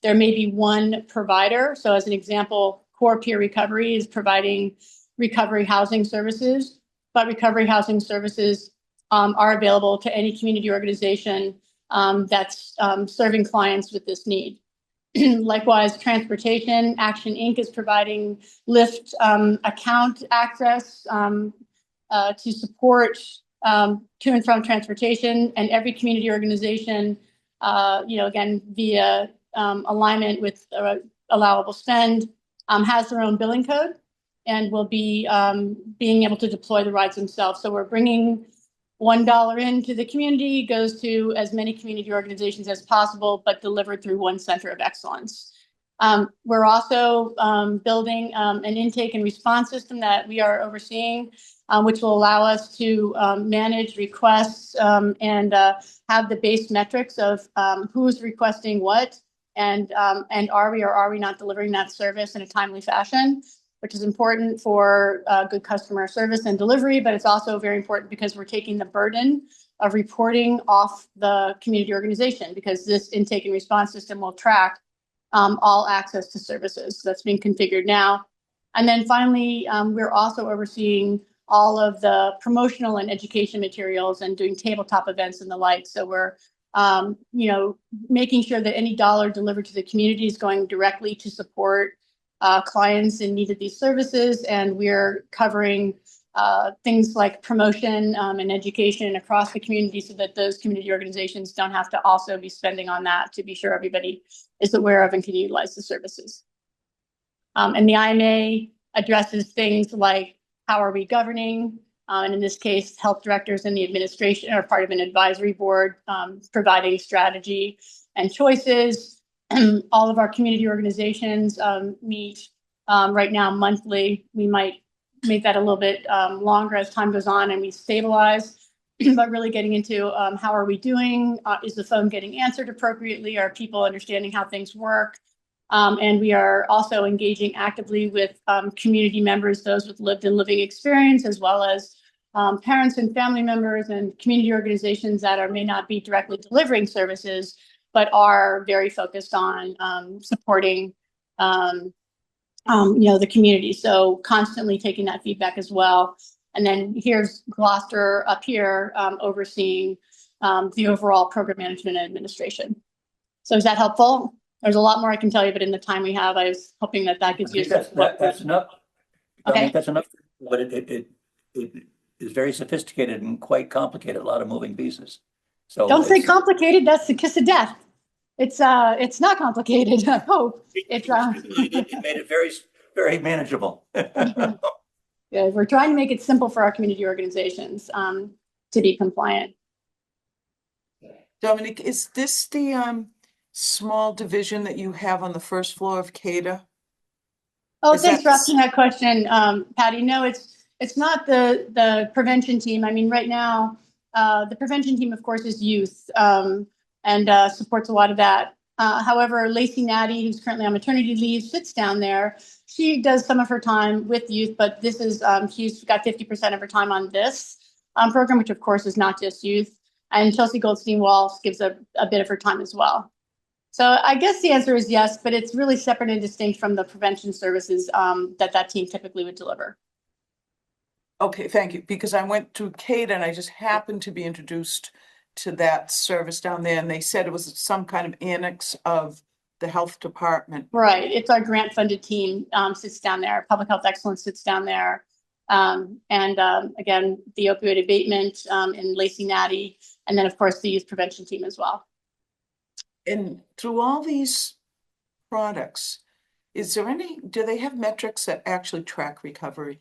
there may be one provider. So as an example, Core Peer Recovery is providing recovery housing services, but recovery housing services are available to any community organization that's serving clients with this need. Likewise, transportation, Action Inc. is providing Lyft account access to support to and from transportation, and every community organization, again, via alignment with allowable spend, has their own billing code and will be being able to deploy the rides themselves. So we're bringing $1 into the community, goes to as many community organizations as possible, but delivered through one center of excellence. We're also building an intake and response system that we are overseeing, which will allow us to manage requests and have the base metrics of who's requesting what, and are we or are we not delivering that service in a timely fashion, which is important for good customer service and delivery, but it's also very important because we're taking the burden of reporting off the community organization, because this intake and response system will track all access to services. That's being configured now. And then finally, we're also overseeing all of the promotional and education materials and doing tabletop events and the like. So we're making sure that any dollar delivered to the community is going directly to support clients in need of these services, and we're covering things like promotion and education across the community so that those community organizations don't have to also be spending on that to be sure everybody is aware of and can utilize the services. And the IMA addresses things like how are we governing? And in this case, health directors and the administration are part of an advisory board providing strategy and choices. All of our community organizations meet right now monthly. We might make that a little bit longer as time goes on and we stabilize, but really getting into how are we doing? Is the phone getting answered appropriately? Are people understanding how things work? And we are also engaging actively with community members, those with lived and living experience, as well as parents and family members and community organizations that may not be directly delivering services, but are very focused on supporting the community. So constantly taking that feedback as well. And then here's Gloucester up here overseeing the overall program management and administration. So is that helpful? There's a lot more I can tell you, but in the time we have, I was hoping that gives you. That's enough. Okay. I mean, that's enough, but it is very sophisticated and quite complicated, a lot of moving pieces. So don't say complicated, that's the kiss of death. It's not complicated, I hope. It's you made it very, very manageable. Yeah, we're trying to make it simple for our community organizations to be compliant. Dominic, is this the small division that you have on the first floor of CADA? Oh, thanks for asking that question, Patty. No, it's not the prevention team. I mean, right now, the prevention team, of course, is youth and supports a lot of that. However, Lacey Natty, who's currently on maternity leave, sits down there. She does some of her time with youth, but this is she's got 50% of her time on this program, which of course is not just youth. And Chelsea Goldstein-Walsh gives a bit of her time as well. So I guess the answer is yes, but it's really separate and distinct from the prevention services that team typically would deliver. Okay, thank you. Because I went to CADA and I just happened to be introduced to that service down there, and they said it was some kind of annex of the health department. Right. It's our grant-funded team sits down there. Public Health Excellence sits down there. And again, the opioid abatement in Lacey Natty, and then of course the youth prevention team as well. And through all these products, do they have metrics that actually track recovery?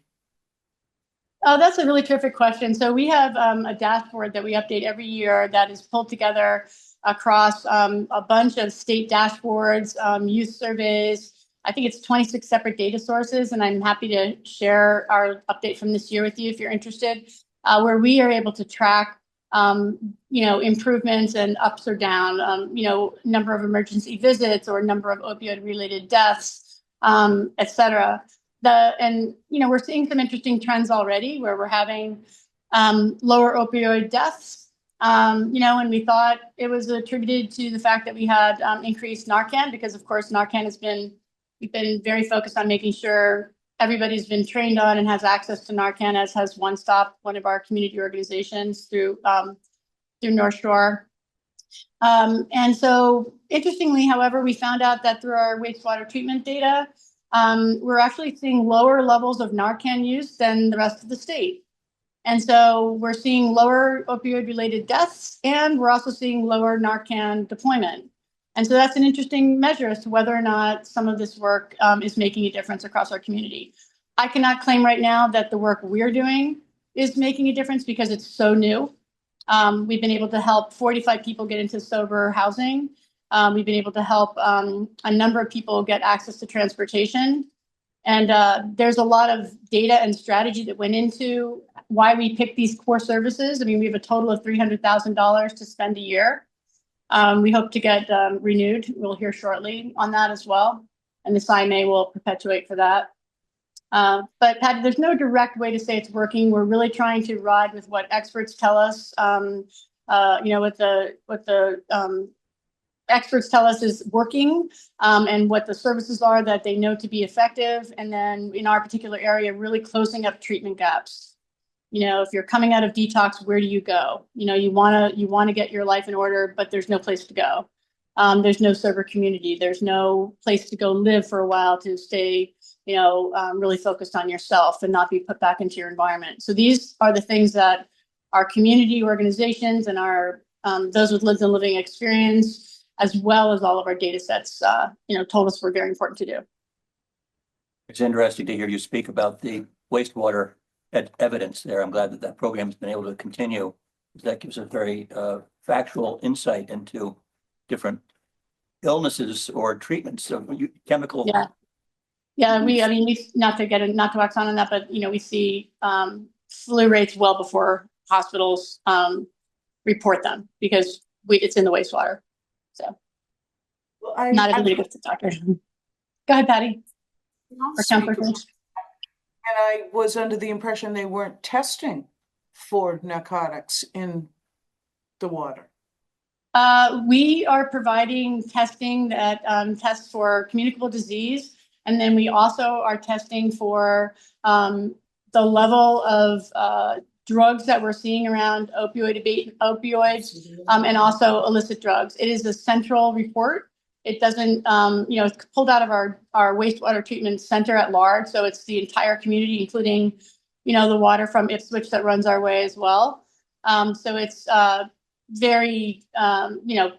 Oh, that's a really terrific question. So we have a dashboard that we update every year that is pulled together across a bunch of state dashboards, youth surveys. I think it's 26 separate data sources, and I'm happy to share our update from this year with you if you're interested, where we are able to track improvements and ups or down, number of emergency visits or number of opioid related deaths, et cetera. We're seeing some interesting trends already where we're having lower opioid deaths, and we thought it was attributed to the fact that we had increased Narcan, because of course Narcan we've been very focused on making sure everybody's been trained on and has access to Narcan, as has One Stop, one of our community organizations through North Shore. And so interestingly, however, we found out that through our wastewater treatment data, we're actually seeing lower levels of Narcan use than the rest of the state. And so we're seeing lower opioid related deaths, and we're also seeing lower Narcan deployment. And so that's an interesting measure as to whether or not some of this work is making a difference across our community. I cannot claim right now that the work we're doing is making a difference because it's so new. We've been able to help 45 people get into sober housing. We've been able to help a number of people get access to transportation. And there's a lot of data and strategy that went into why we picked these core services. I mean, we have a total of $300,000 to spend a year. We hope to get renewed. We'll hear shortly on that as well. And the IMA will perpetuate for that. But Patty, there's no direct way to say it's working. We're really trying to ride with what experts tell us, what the experts tell us is working, and what the services are that they know to be effective. And then in our particular area, really closing up treatment gaps. If you're coming out of detox, where do you go? You want to get your life in order, but there's no place to go. There's no sober community. There's no place to go live for a while to stay really focused on yourself and not be put back into your environment. So these are the things that our community organizations and our those with lived and living experience, as well as all of our data sets, told us were very important to do. It's interesting to hear you speak about the wastewater evidence there. I'm glad that that program has been able to continue. That gives a very factual insight into different illnesses or treatments of chemical. We not to wax on that, but we see flu rates well before hospitals report them because it's in the wastewater. So not everybody goes to the doctor. Go ahead, Patty. Or Counselor Finch. And I was under the impression they weren't testing for narcotics in the water. We are providing testing that tests for communicable disease. And then we also are testing for the level of drugs that we're seeing around opioids and also illicit drugs. It is a central report. It doesn't, it's pulled out of our wastewater treatment center at large. So it's the entire community, including, the water from Ipswich that runs our way as well. So it's very,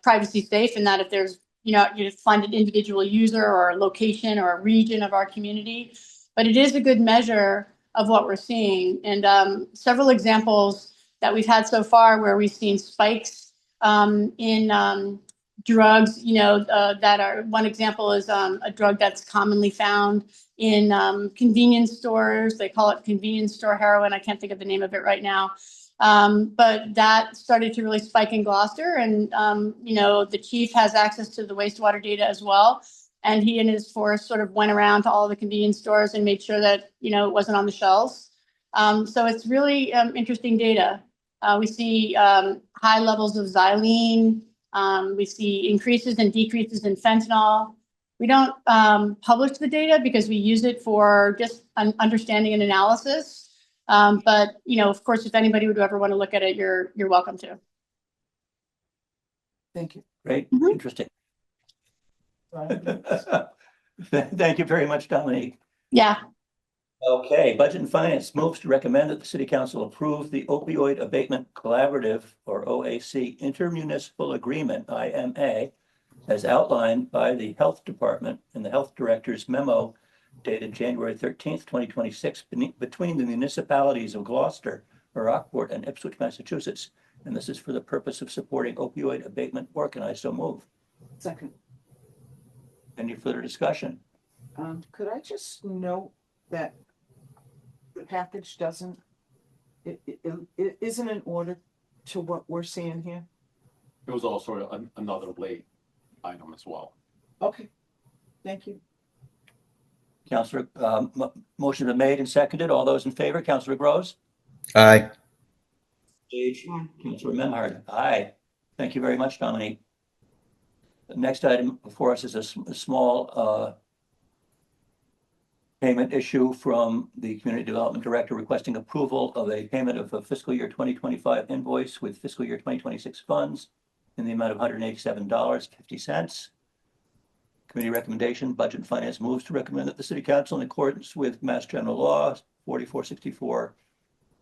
privacy safe in that if there's, you find an individual user or a location or a region of our community, but it is a good measure of what we're seeing. And several examples that we've had so far where we've seen spikes in drugs, that are, one example is a drug that's commonly found in convenience stores. They call it convenience store heroin. I can't think of the name of it right now. But that started to really spike in Gloucester, and the chief has access to the wastewater data as well. And he and his force sort of went around to all the convenience stores and made sure that, it wasn't on the shelves. So it's really interesting data. We see high levels of xylene. We see increases and decreases in fentanyl. We don't publish the data because we use it for just understanding and analysis. But, of course, if anybody would ever want to look at it, you're welcome to. Thank you. Great, interesting. Thank you very much, Dominique. Yeah. Okay, Budget and Finance moves to recommend that the City Council approve the Opioid Abatement Collaborative, or OAC, Intermunicipal Agreement, IMA, as outlined by the Health Department in the Health Director's memo dated January 13th, 2026, between the municipalities of Gloucester, Rockport, and Ipswich, Massachusetts. And this is for the purpose of supporting opioid abatement work, and I so move. Second. Any further discussion? Could I just note that the package doesn't, it isn't in order to what we're seeing here? It was also another late item as well. Okay, thank you. Councillor, motion been made and seconded. All those in favor, Councillor Groves? Aye. Councillor Memhard? Aye. Thank you very much, Dominique. The next item before us is a small payment issue from the Community Development Director requesting approval of a payment of a fiscal year 2025 invoice with fiscal year 2026 funds in the amount of $187.50. Committee recommendation, Budget and Finance moves to recommend that the City Council, in accordance with Mass General Law 4464,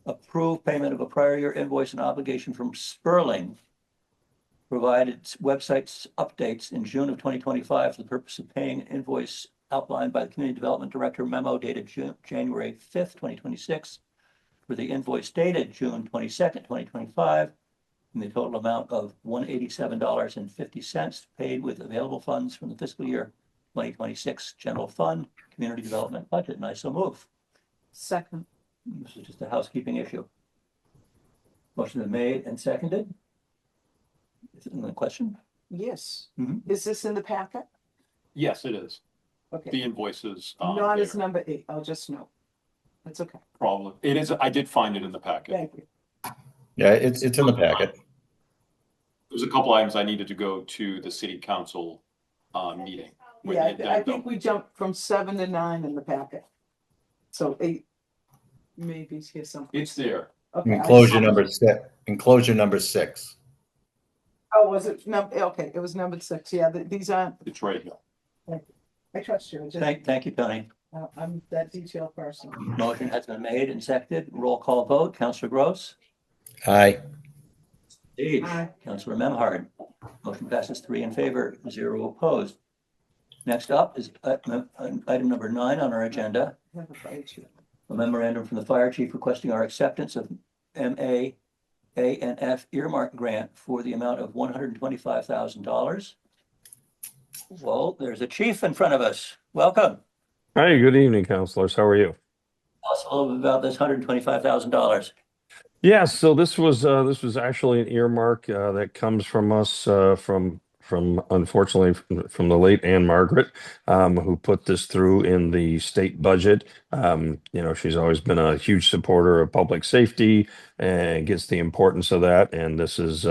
approve payment of a prior year invoice and obligation from Sperling, provided websites updates in June of 2025 for the purpose of paying an invoice outlined by the Community Development Director memo dated January 5th, 2026, for the invoice dated June 22nd, 2025, in the total amount of $187.50 paid with available funds from the fiscal year 2026 General Fund Community Development Budget. And I so move. Second. This is just a housekeeping issue. Motion been made and seconded. Is it a question? Yes. Mm-hmm. Is this in the packet? Yes, it is. Okay. The invoices. Not as number 8. I'll just know. That's okay. Probably. It is. I did find it in the packet. Thank you. Yeah, it's in the packet. There's a couple items I needed to go to the City Council meeting. Yeah, I think we jumped from 7 to 9 in the packet. So 8 maybe here something. It's there. Okay. Enclosure number 6. Enclosure number 6. Oh, was it number? Okay, it was number 6. Yeah, these aren't. It's right here. I trust you. Thank you, Tony. I'm that detail person. Motion has been made and seconded. Roll call vote. Counselor Gross. Aye. Deed. Aye. Counselor Memhard. Motion passes 3 in favor, 0 opposed. Next up is item number 9 on our agenda. Have a fire chief. A memorandum from the fire chief requesting our acceptance of MAANF earmark grant for the amount of $125,000. Well, there's a chief in front of us. Welcome. Hi, good evening, counselors. How are you? Tell us a little bit about this $125,000. Yeah, so this was actually an earmark that comes from us from unfortunately from the late Anne Margaret, who put this through in the state budget. She's always been a huge supporter of public safety and gets the importance of that. And this is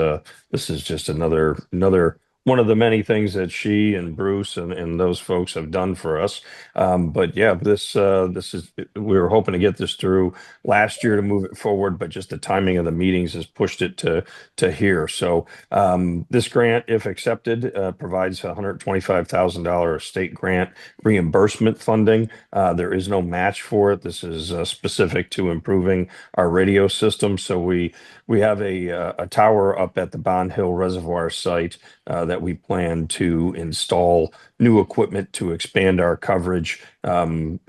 just another one of the many things that she and Bruce and those folks have done for us. But yeah, this is we were hoping to get this through last year to move it forward, but just the timing of the meetings has pushed it to here. So this grant, if accepted, provides $125,000 state grant reimbursement funding. There is no match for it. This is specific to improving our radio system. So we have a tower up at the Bond Hill Reservoir site that we plan to install new equipment to expand our coverage from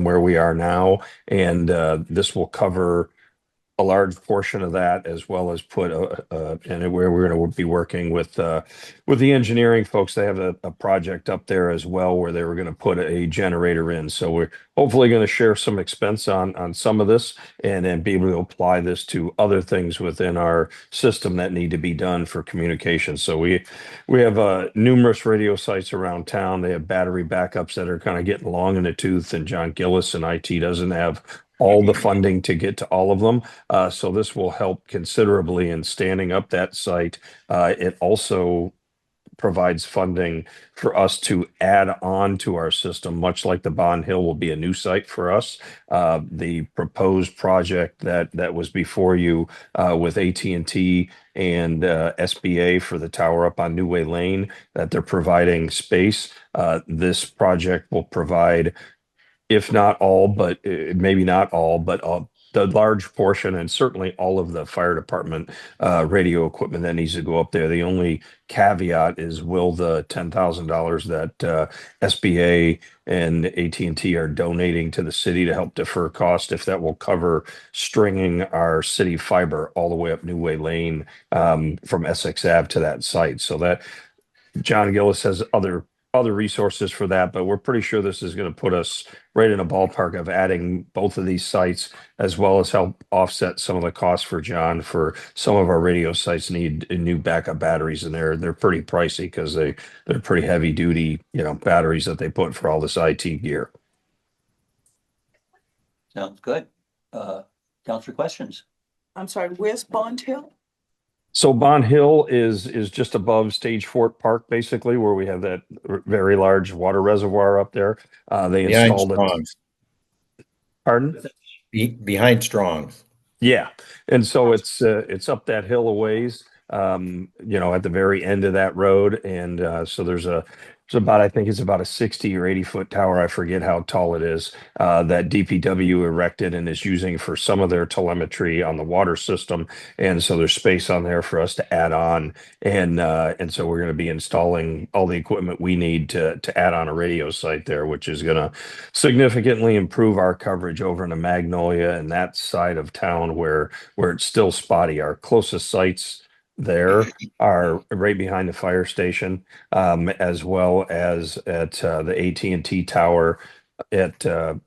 where we are now. And this will cover a large portion of that, as well as put and where we're going to be working with the engineering folks. They have a project up there as well where they were going to put a generator in. So we're hopefully going to share some expense on some of this, and then be able to apply this to other things within our system that need to be done for communication. So we have numerous radio sites around town. They have battery backups that are kind of getting long in the tooth, and John Gillis and IT doesn't have all the funding to get to all of them. So this will help considerably in standing up that site. It also provides funding for us to add on to our system, much like the Bond Hill will be a new site for us. The proposed project that was before you with AT&T and SBA for the tower up on New Way Lane, that they're providing space. This project will provide, if not all, but maybe not all, but the large portion, and certainly all of the fire department radio equipment that needs to go up there. The only caveat is, will the $10,000 that SBA and AT&T are donating to the city to help defer cost, if that will cover stringing our city fiber all the way up New Way Lane from Essex Ave to that site. So that John Gillis has other resources for that, but we're pretty sure this is going to put us right in a ballpark of adding both of these sites, as well as help offset some of the costs for John. For some of our radio sites need new backup batteries, and they're pretty pricey because they're pretty heavy duty, batteries that they put for all this IT gear. Sounds good. Counselor, questions? I'm sorry, where's Bond Hill? So Bond Hill is just above Stage Fort Park, basically, where we have that very large water reservoir up there. They Behind installed it. Strong's. Pardon? Behind Strong's. Yeah, and so it's up that hill a ways, at the very end of that road, and so there's about, I think it's about a 60 or 80-foot tower. I forget how tall it is, that DPW erected and is using for some of their telemetry on the water system. And so there's space on there for us to add on. And so we're going to be installing all the equipment we need to add on a radio site there, which is going to significantly improve our coverage over in the Magnolia and that side of town where it's still spotty. Our closest sites there are right behind the fire station, as well as at the AT&T tower at the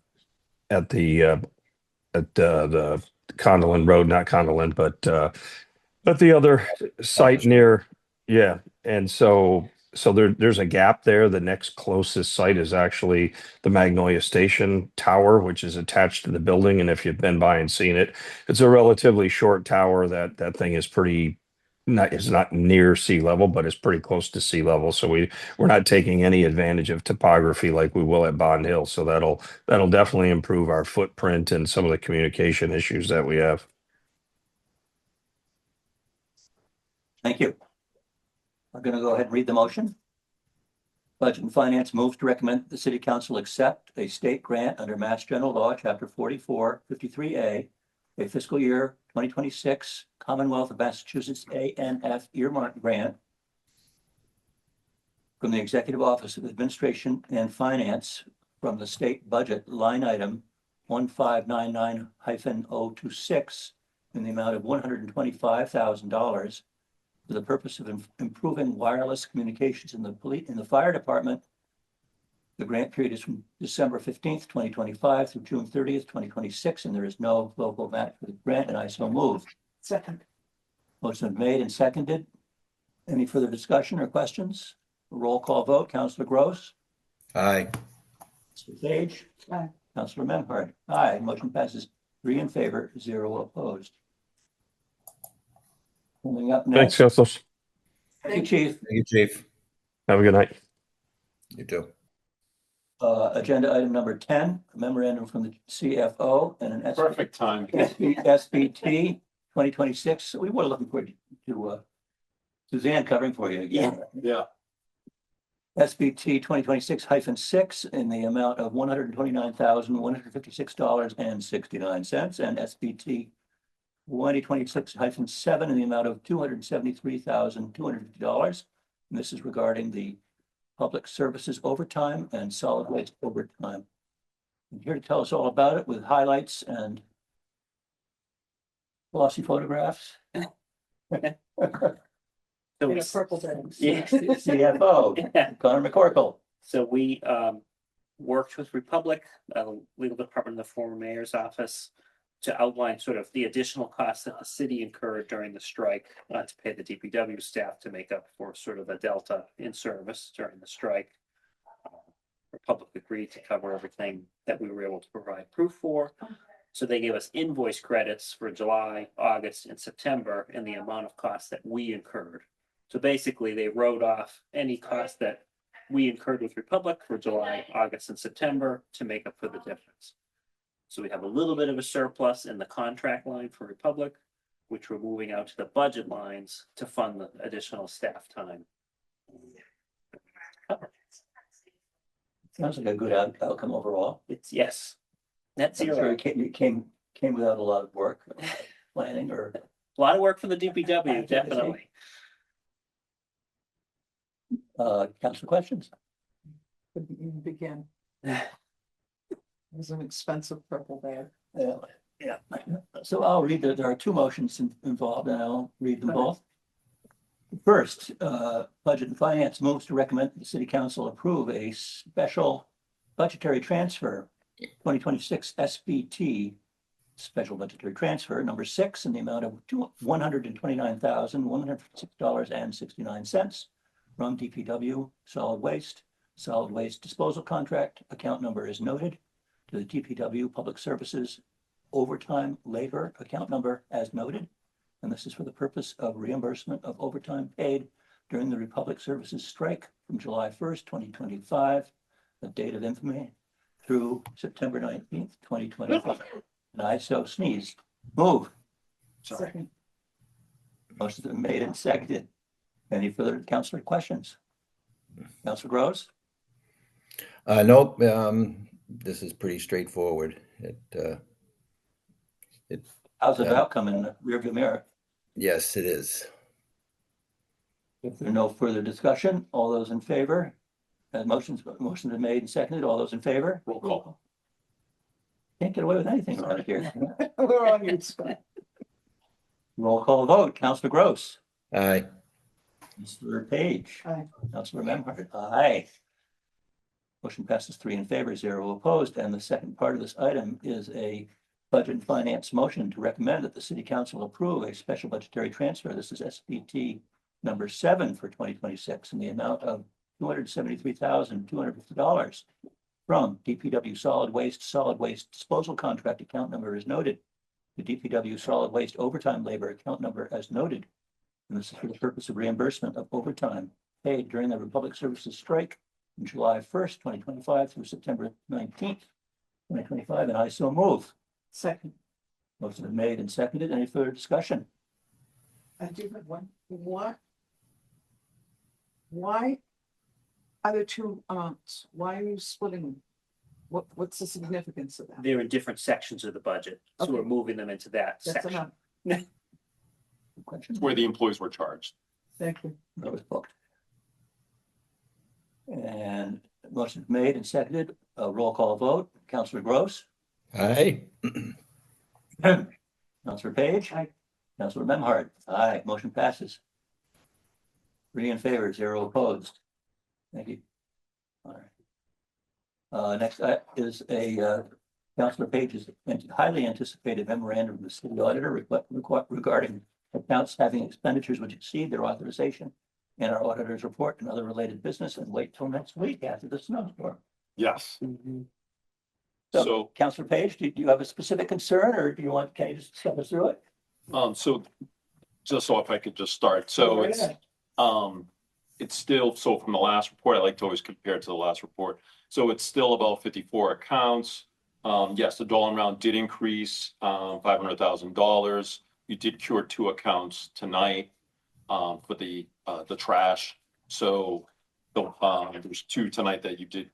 Condon Road, not Condon, but the other site near, yeah. And so there's a gap there. The next closest site is actually the Magnolia Station Tower, which is attached to the building. And if you've been by and seen it, it's a relatively short tower. That thing is it's not near sea level, but it's pretty close to sea level. So we're not taking any advantage of topography like we will at Bond Hill. So that'll definitely improve our footprint and some of the communication issues that we have. Thank you. I'm going to go ahead and read the motion. Budget and Finance moves to recommend that the City Council accept a state grant under Mass General Law, Chapter 44, 53A, a fiscal year 2026 Commonwealth of Massachusetts ANF earmark grant from the Executive Office of Administration and Finance from the state budget line item 1599-026 in the amount of $125,000 for the purpose of improving wireless communications in the fire department. The grant period is from December 15th, 2025 through June 30th, 2026, and there is no local match for the grant, and I so move. Second. Motion made and seconded. Any further discussion or questions? Roll call vote. Councillor Gross. Aye. Councillor Page. Aye. Councillor Memhard. Aye. Motion passes 3 in favor, 0 opposed. Coming up Thanks, next. Councilors. Thank you, Chief. Thank you, Chief. Have a good night. You too. Agenda item number 10, a memorandum from the CFO and an Perfect time. SBT 2026. We were looking forward to Suzanne covering for you again. Yeah. SBT 2026-6 in the amount of $129,156.69 and SBT 2026-7 in the amount of $273,250. And this is regarding the public services overtime and solid waste overtime. I'm here to tell us all about it with highlights and glossy photographs. In a purple bag. CFO, Connor McCorkle. So we worked with Republic, legal department of the former mayor's office to outline sort of the additional costs that the city incurred during the strike to pay the DPW staff to make up for sort of the delta in service during the strike. Republic agreed to cover everything that we were able to provide proof for. So they gave us invoice credits for July, August, and September in the amount of costs that we incurred. So basically, they wrote off any cost that we incurred with Republic for July, August, and September to make up for the difference. So we have a little bit of a surplus in the contract line for Republic, which we're moving out to the budget lines to fund the additional staff time. Sounds like a good outcome overall. It's yes, net I'm sure zero. it came without a lot of work, planning or. A lot of work for the DPW, definitely. Council questions? Couldn't even begin. It was an expensive purple bag. Yeah. So I'll read there are 2 motions involved and I'll read them both. First, Budget and Finance moves to recommend that the City Council approve a special budgetary transfer 2026 SBT special budgetary transfer number 6 in the amount of $129,156.69 from DPW solid waste disposal contract. Account number is noted to the DPW Public Services overtime labor account number as noted. And this is for the purpose of reimbursement of overtime paid during the Republic Services strike from July 1st, 2025, the date of infamy, through September 19th, 2025. And I so sneeze. Move. Second. Motion's been made and seconded. Any further councillor questions? Councillor Gross? Nope, this is pretty straightforward. How's the outcome in the rearview mirror? Yes, it is. If there's no further discussion, all those in favor? Motion's been made and seconded. All those in favor? Roll call. Can't get away with anything around here. We're on your spot. Roll call vote. Councillor Gross. Aye. Councillor Page. Aye. Councillor Memhard. Aye. Motion passes 3 in favor, 0 opposed. And the second part of this item is a Budget and Finance motion to recommend that the City Council approve a special budgetary transfer. This is SBT number 7 for 2026 in the amount of $273,250 from DPW solid waste disposal contract account number is noted. The DPW solid waste overtime labor account number as noted. And this is for the purpose of reimbursement of overtime paid during the Republic Services strike from July 1st, 2025 through September 19th, 2025. And I so move. Second. Motion been made and seconded. Any further discussion? I do have one. Why Are there two amounts? Why are you splitting them? What's the significance of that? They're in different sections of the budget, so we're Okay. moving them into that That's section. enough. Question? It's where the employees were charged. Thank you. That was booked. And motion made and seconded, a roll call vote, Counselor Gross, Aye. Counselor Page. Aye. Counselor Memhard, aye, motion passes. 3 in favor, 0 opposed. Thank you. All right. Next is a Counselor Page's highly anticipated memorandum of the city auditor regarding accounts having expenditures which exceed their authorization in our auditor's report and other related business, and wait till next week after the snowstorm. Yes. So, So, Counselor Page, do you have a specific concern, or do you want, can you just step us through it? so just so if I could just start, so it's still, so from the last report, I like to always compare it to the last report. So it's still about 54 accounts. Yes, the dollar amount did increase, $500,000. You did cure 2 accounts tonight, for the trash. So there's 2 tonight that you did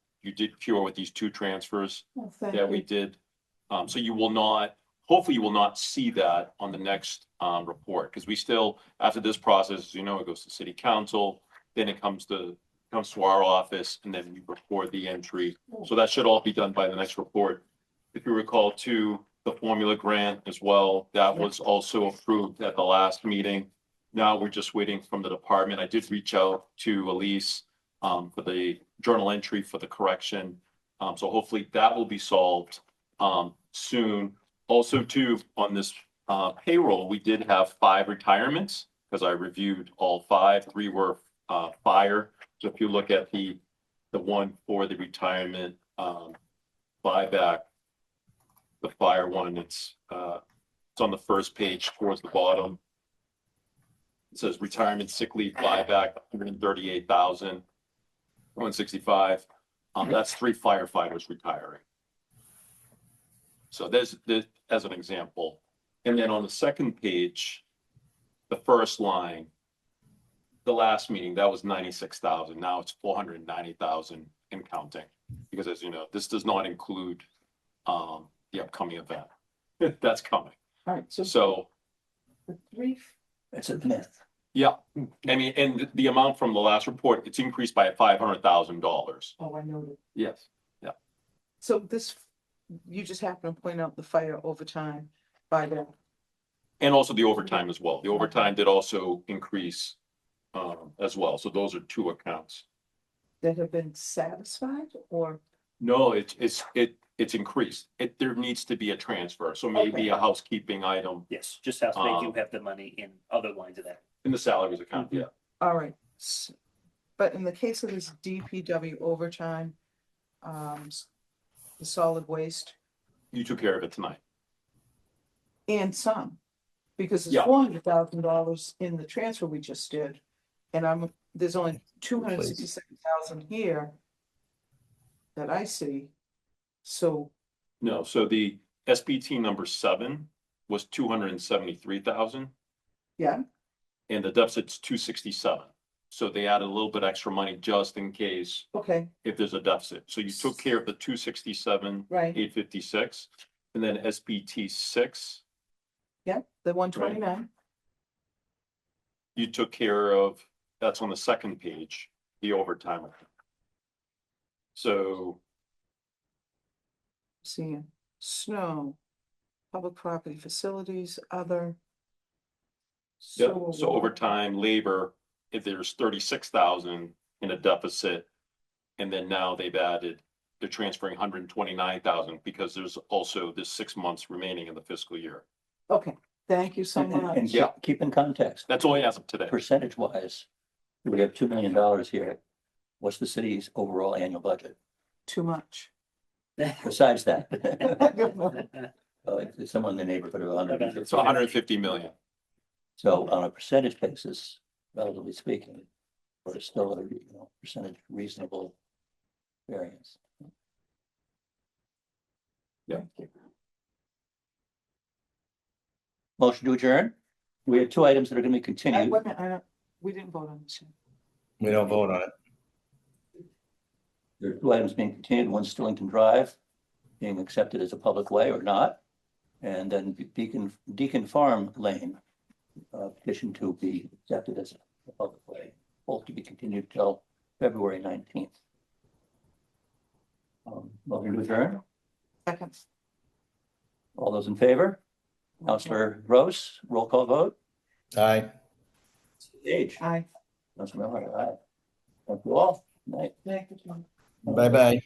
cure with these 2 transfers Well, thank that we you. did. So you will not, hopefully you will not see that on the next report, because we still, after this process, as you know, it goes to city council, then it comes to our office, and then we record the entry. So that should all be done by the next report. If you recall too, the formula grant as well, that was also approved at the last meeting. Now we're just waiting from the department. I did reach out to Elise for the journal entry for the correction. So hopefully that will be solved soon. Also too, on this payroll, we did have 5 retirements, because I reviewed all 5. 3 were fire. So if you look at the one for the retirement buyback, the fire one, it's on the first page towards the bottom. It says retirement sick leave buyback, 138,165. That's 3 firefighters retiring. So there's as an example. And then on the second page, the first line, the last meeting, that was 96,000. Now it's 490,000 and counting. Because as you know, this does not include the upcoming event. That's coming. All right, So the 3. It's a myth. yeah, I mean, and the amount from the last report, it's increased by $500,000. Oh, I noted. Yes, yeah. So this, you just happen to point out the fire overtime by the, And also the overtime as well. The overtime did also increase as well. So those are 2 accounts. that have been satisfied, or? No, it's increased. There needs to be a transfer. So maybe a housekeeping item Yes, just as they do have the money in other lines of that. in the salaries account, yeah. All right. But in the case of this DPW overtime, the solid waste You took care of it tonight. and some, because there's Yeah. $400,000 in the transfer we just did. And there's only 267,000 here that I see. So, No, so the SBT number 7 was 273,000 yeah, and the deficit's 267. So they added a little bit extra money just in case okay, if there's a deficit. So you took care of the 267, right, 856, and then SBT 6, yeah, the 129. you took care of, that's on the second page, the overtime. So Seeing snow, public property facilities, other. yeah, sewer so water. overtime, labor, if there's 36,000 in a deficit, and then now they're transferring 129,000 because there's also this 6 months remaining in the fiscal year. Okay, thank you so And much. Yeah. keep in context, That's only as of today. percentage wise, we have $2 million here. What's the city's overall annual budget? Too much. Besides that, it's somewhere in the neighborhood of 150. It's 150 million. So on a percentage basis, relatively speaking, we're still at a percentage reasonable variance. Yeah. Motion to adjourn. We have 2 items that are going to be continued. Wait a minute, we didn't vote on this yet. We don't vote on it. There are two items being continued, one Stillington Drive being accepted as a public way or not. And then Deacon Farm Lane, petition to be accepted as a public way, both to be continued till February 19th. Motion to adjourn. Second. All those in favor? Counselor Gross, roll call vote. Aye. Age. Aye. Counselor Miller, aye. Thank you all. Night. Thank you. Bye-bye.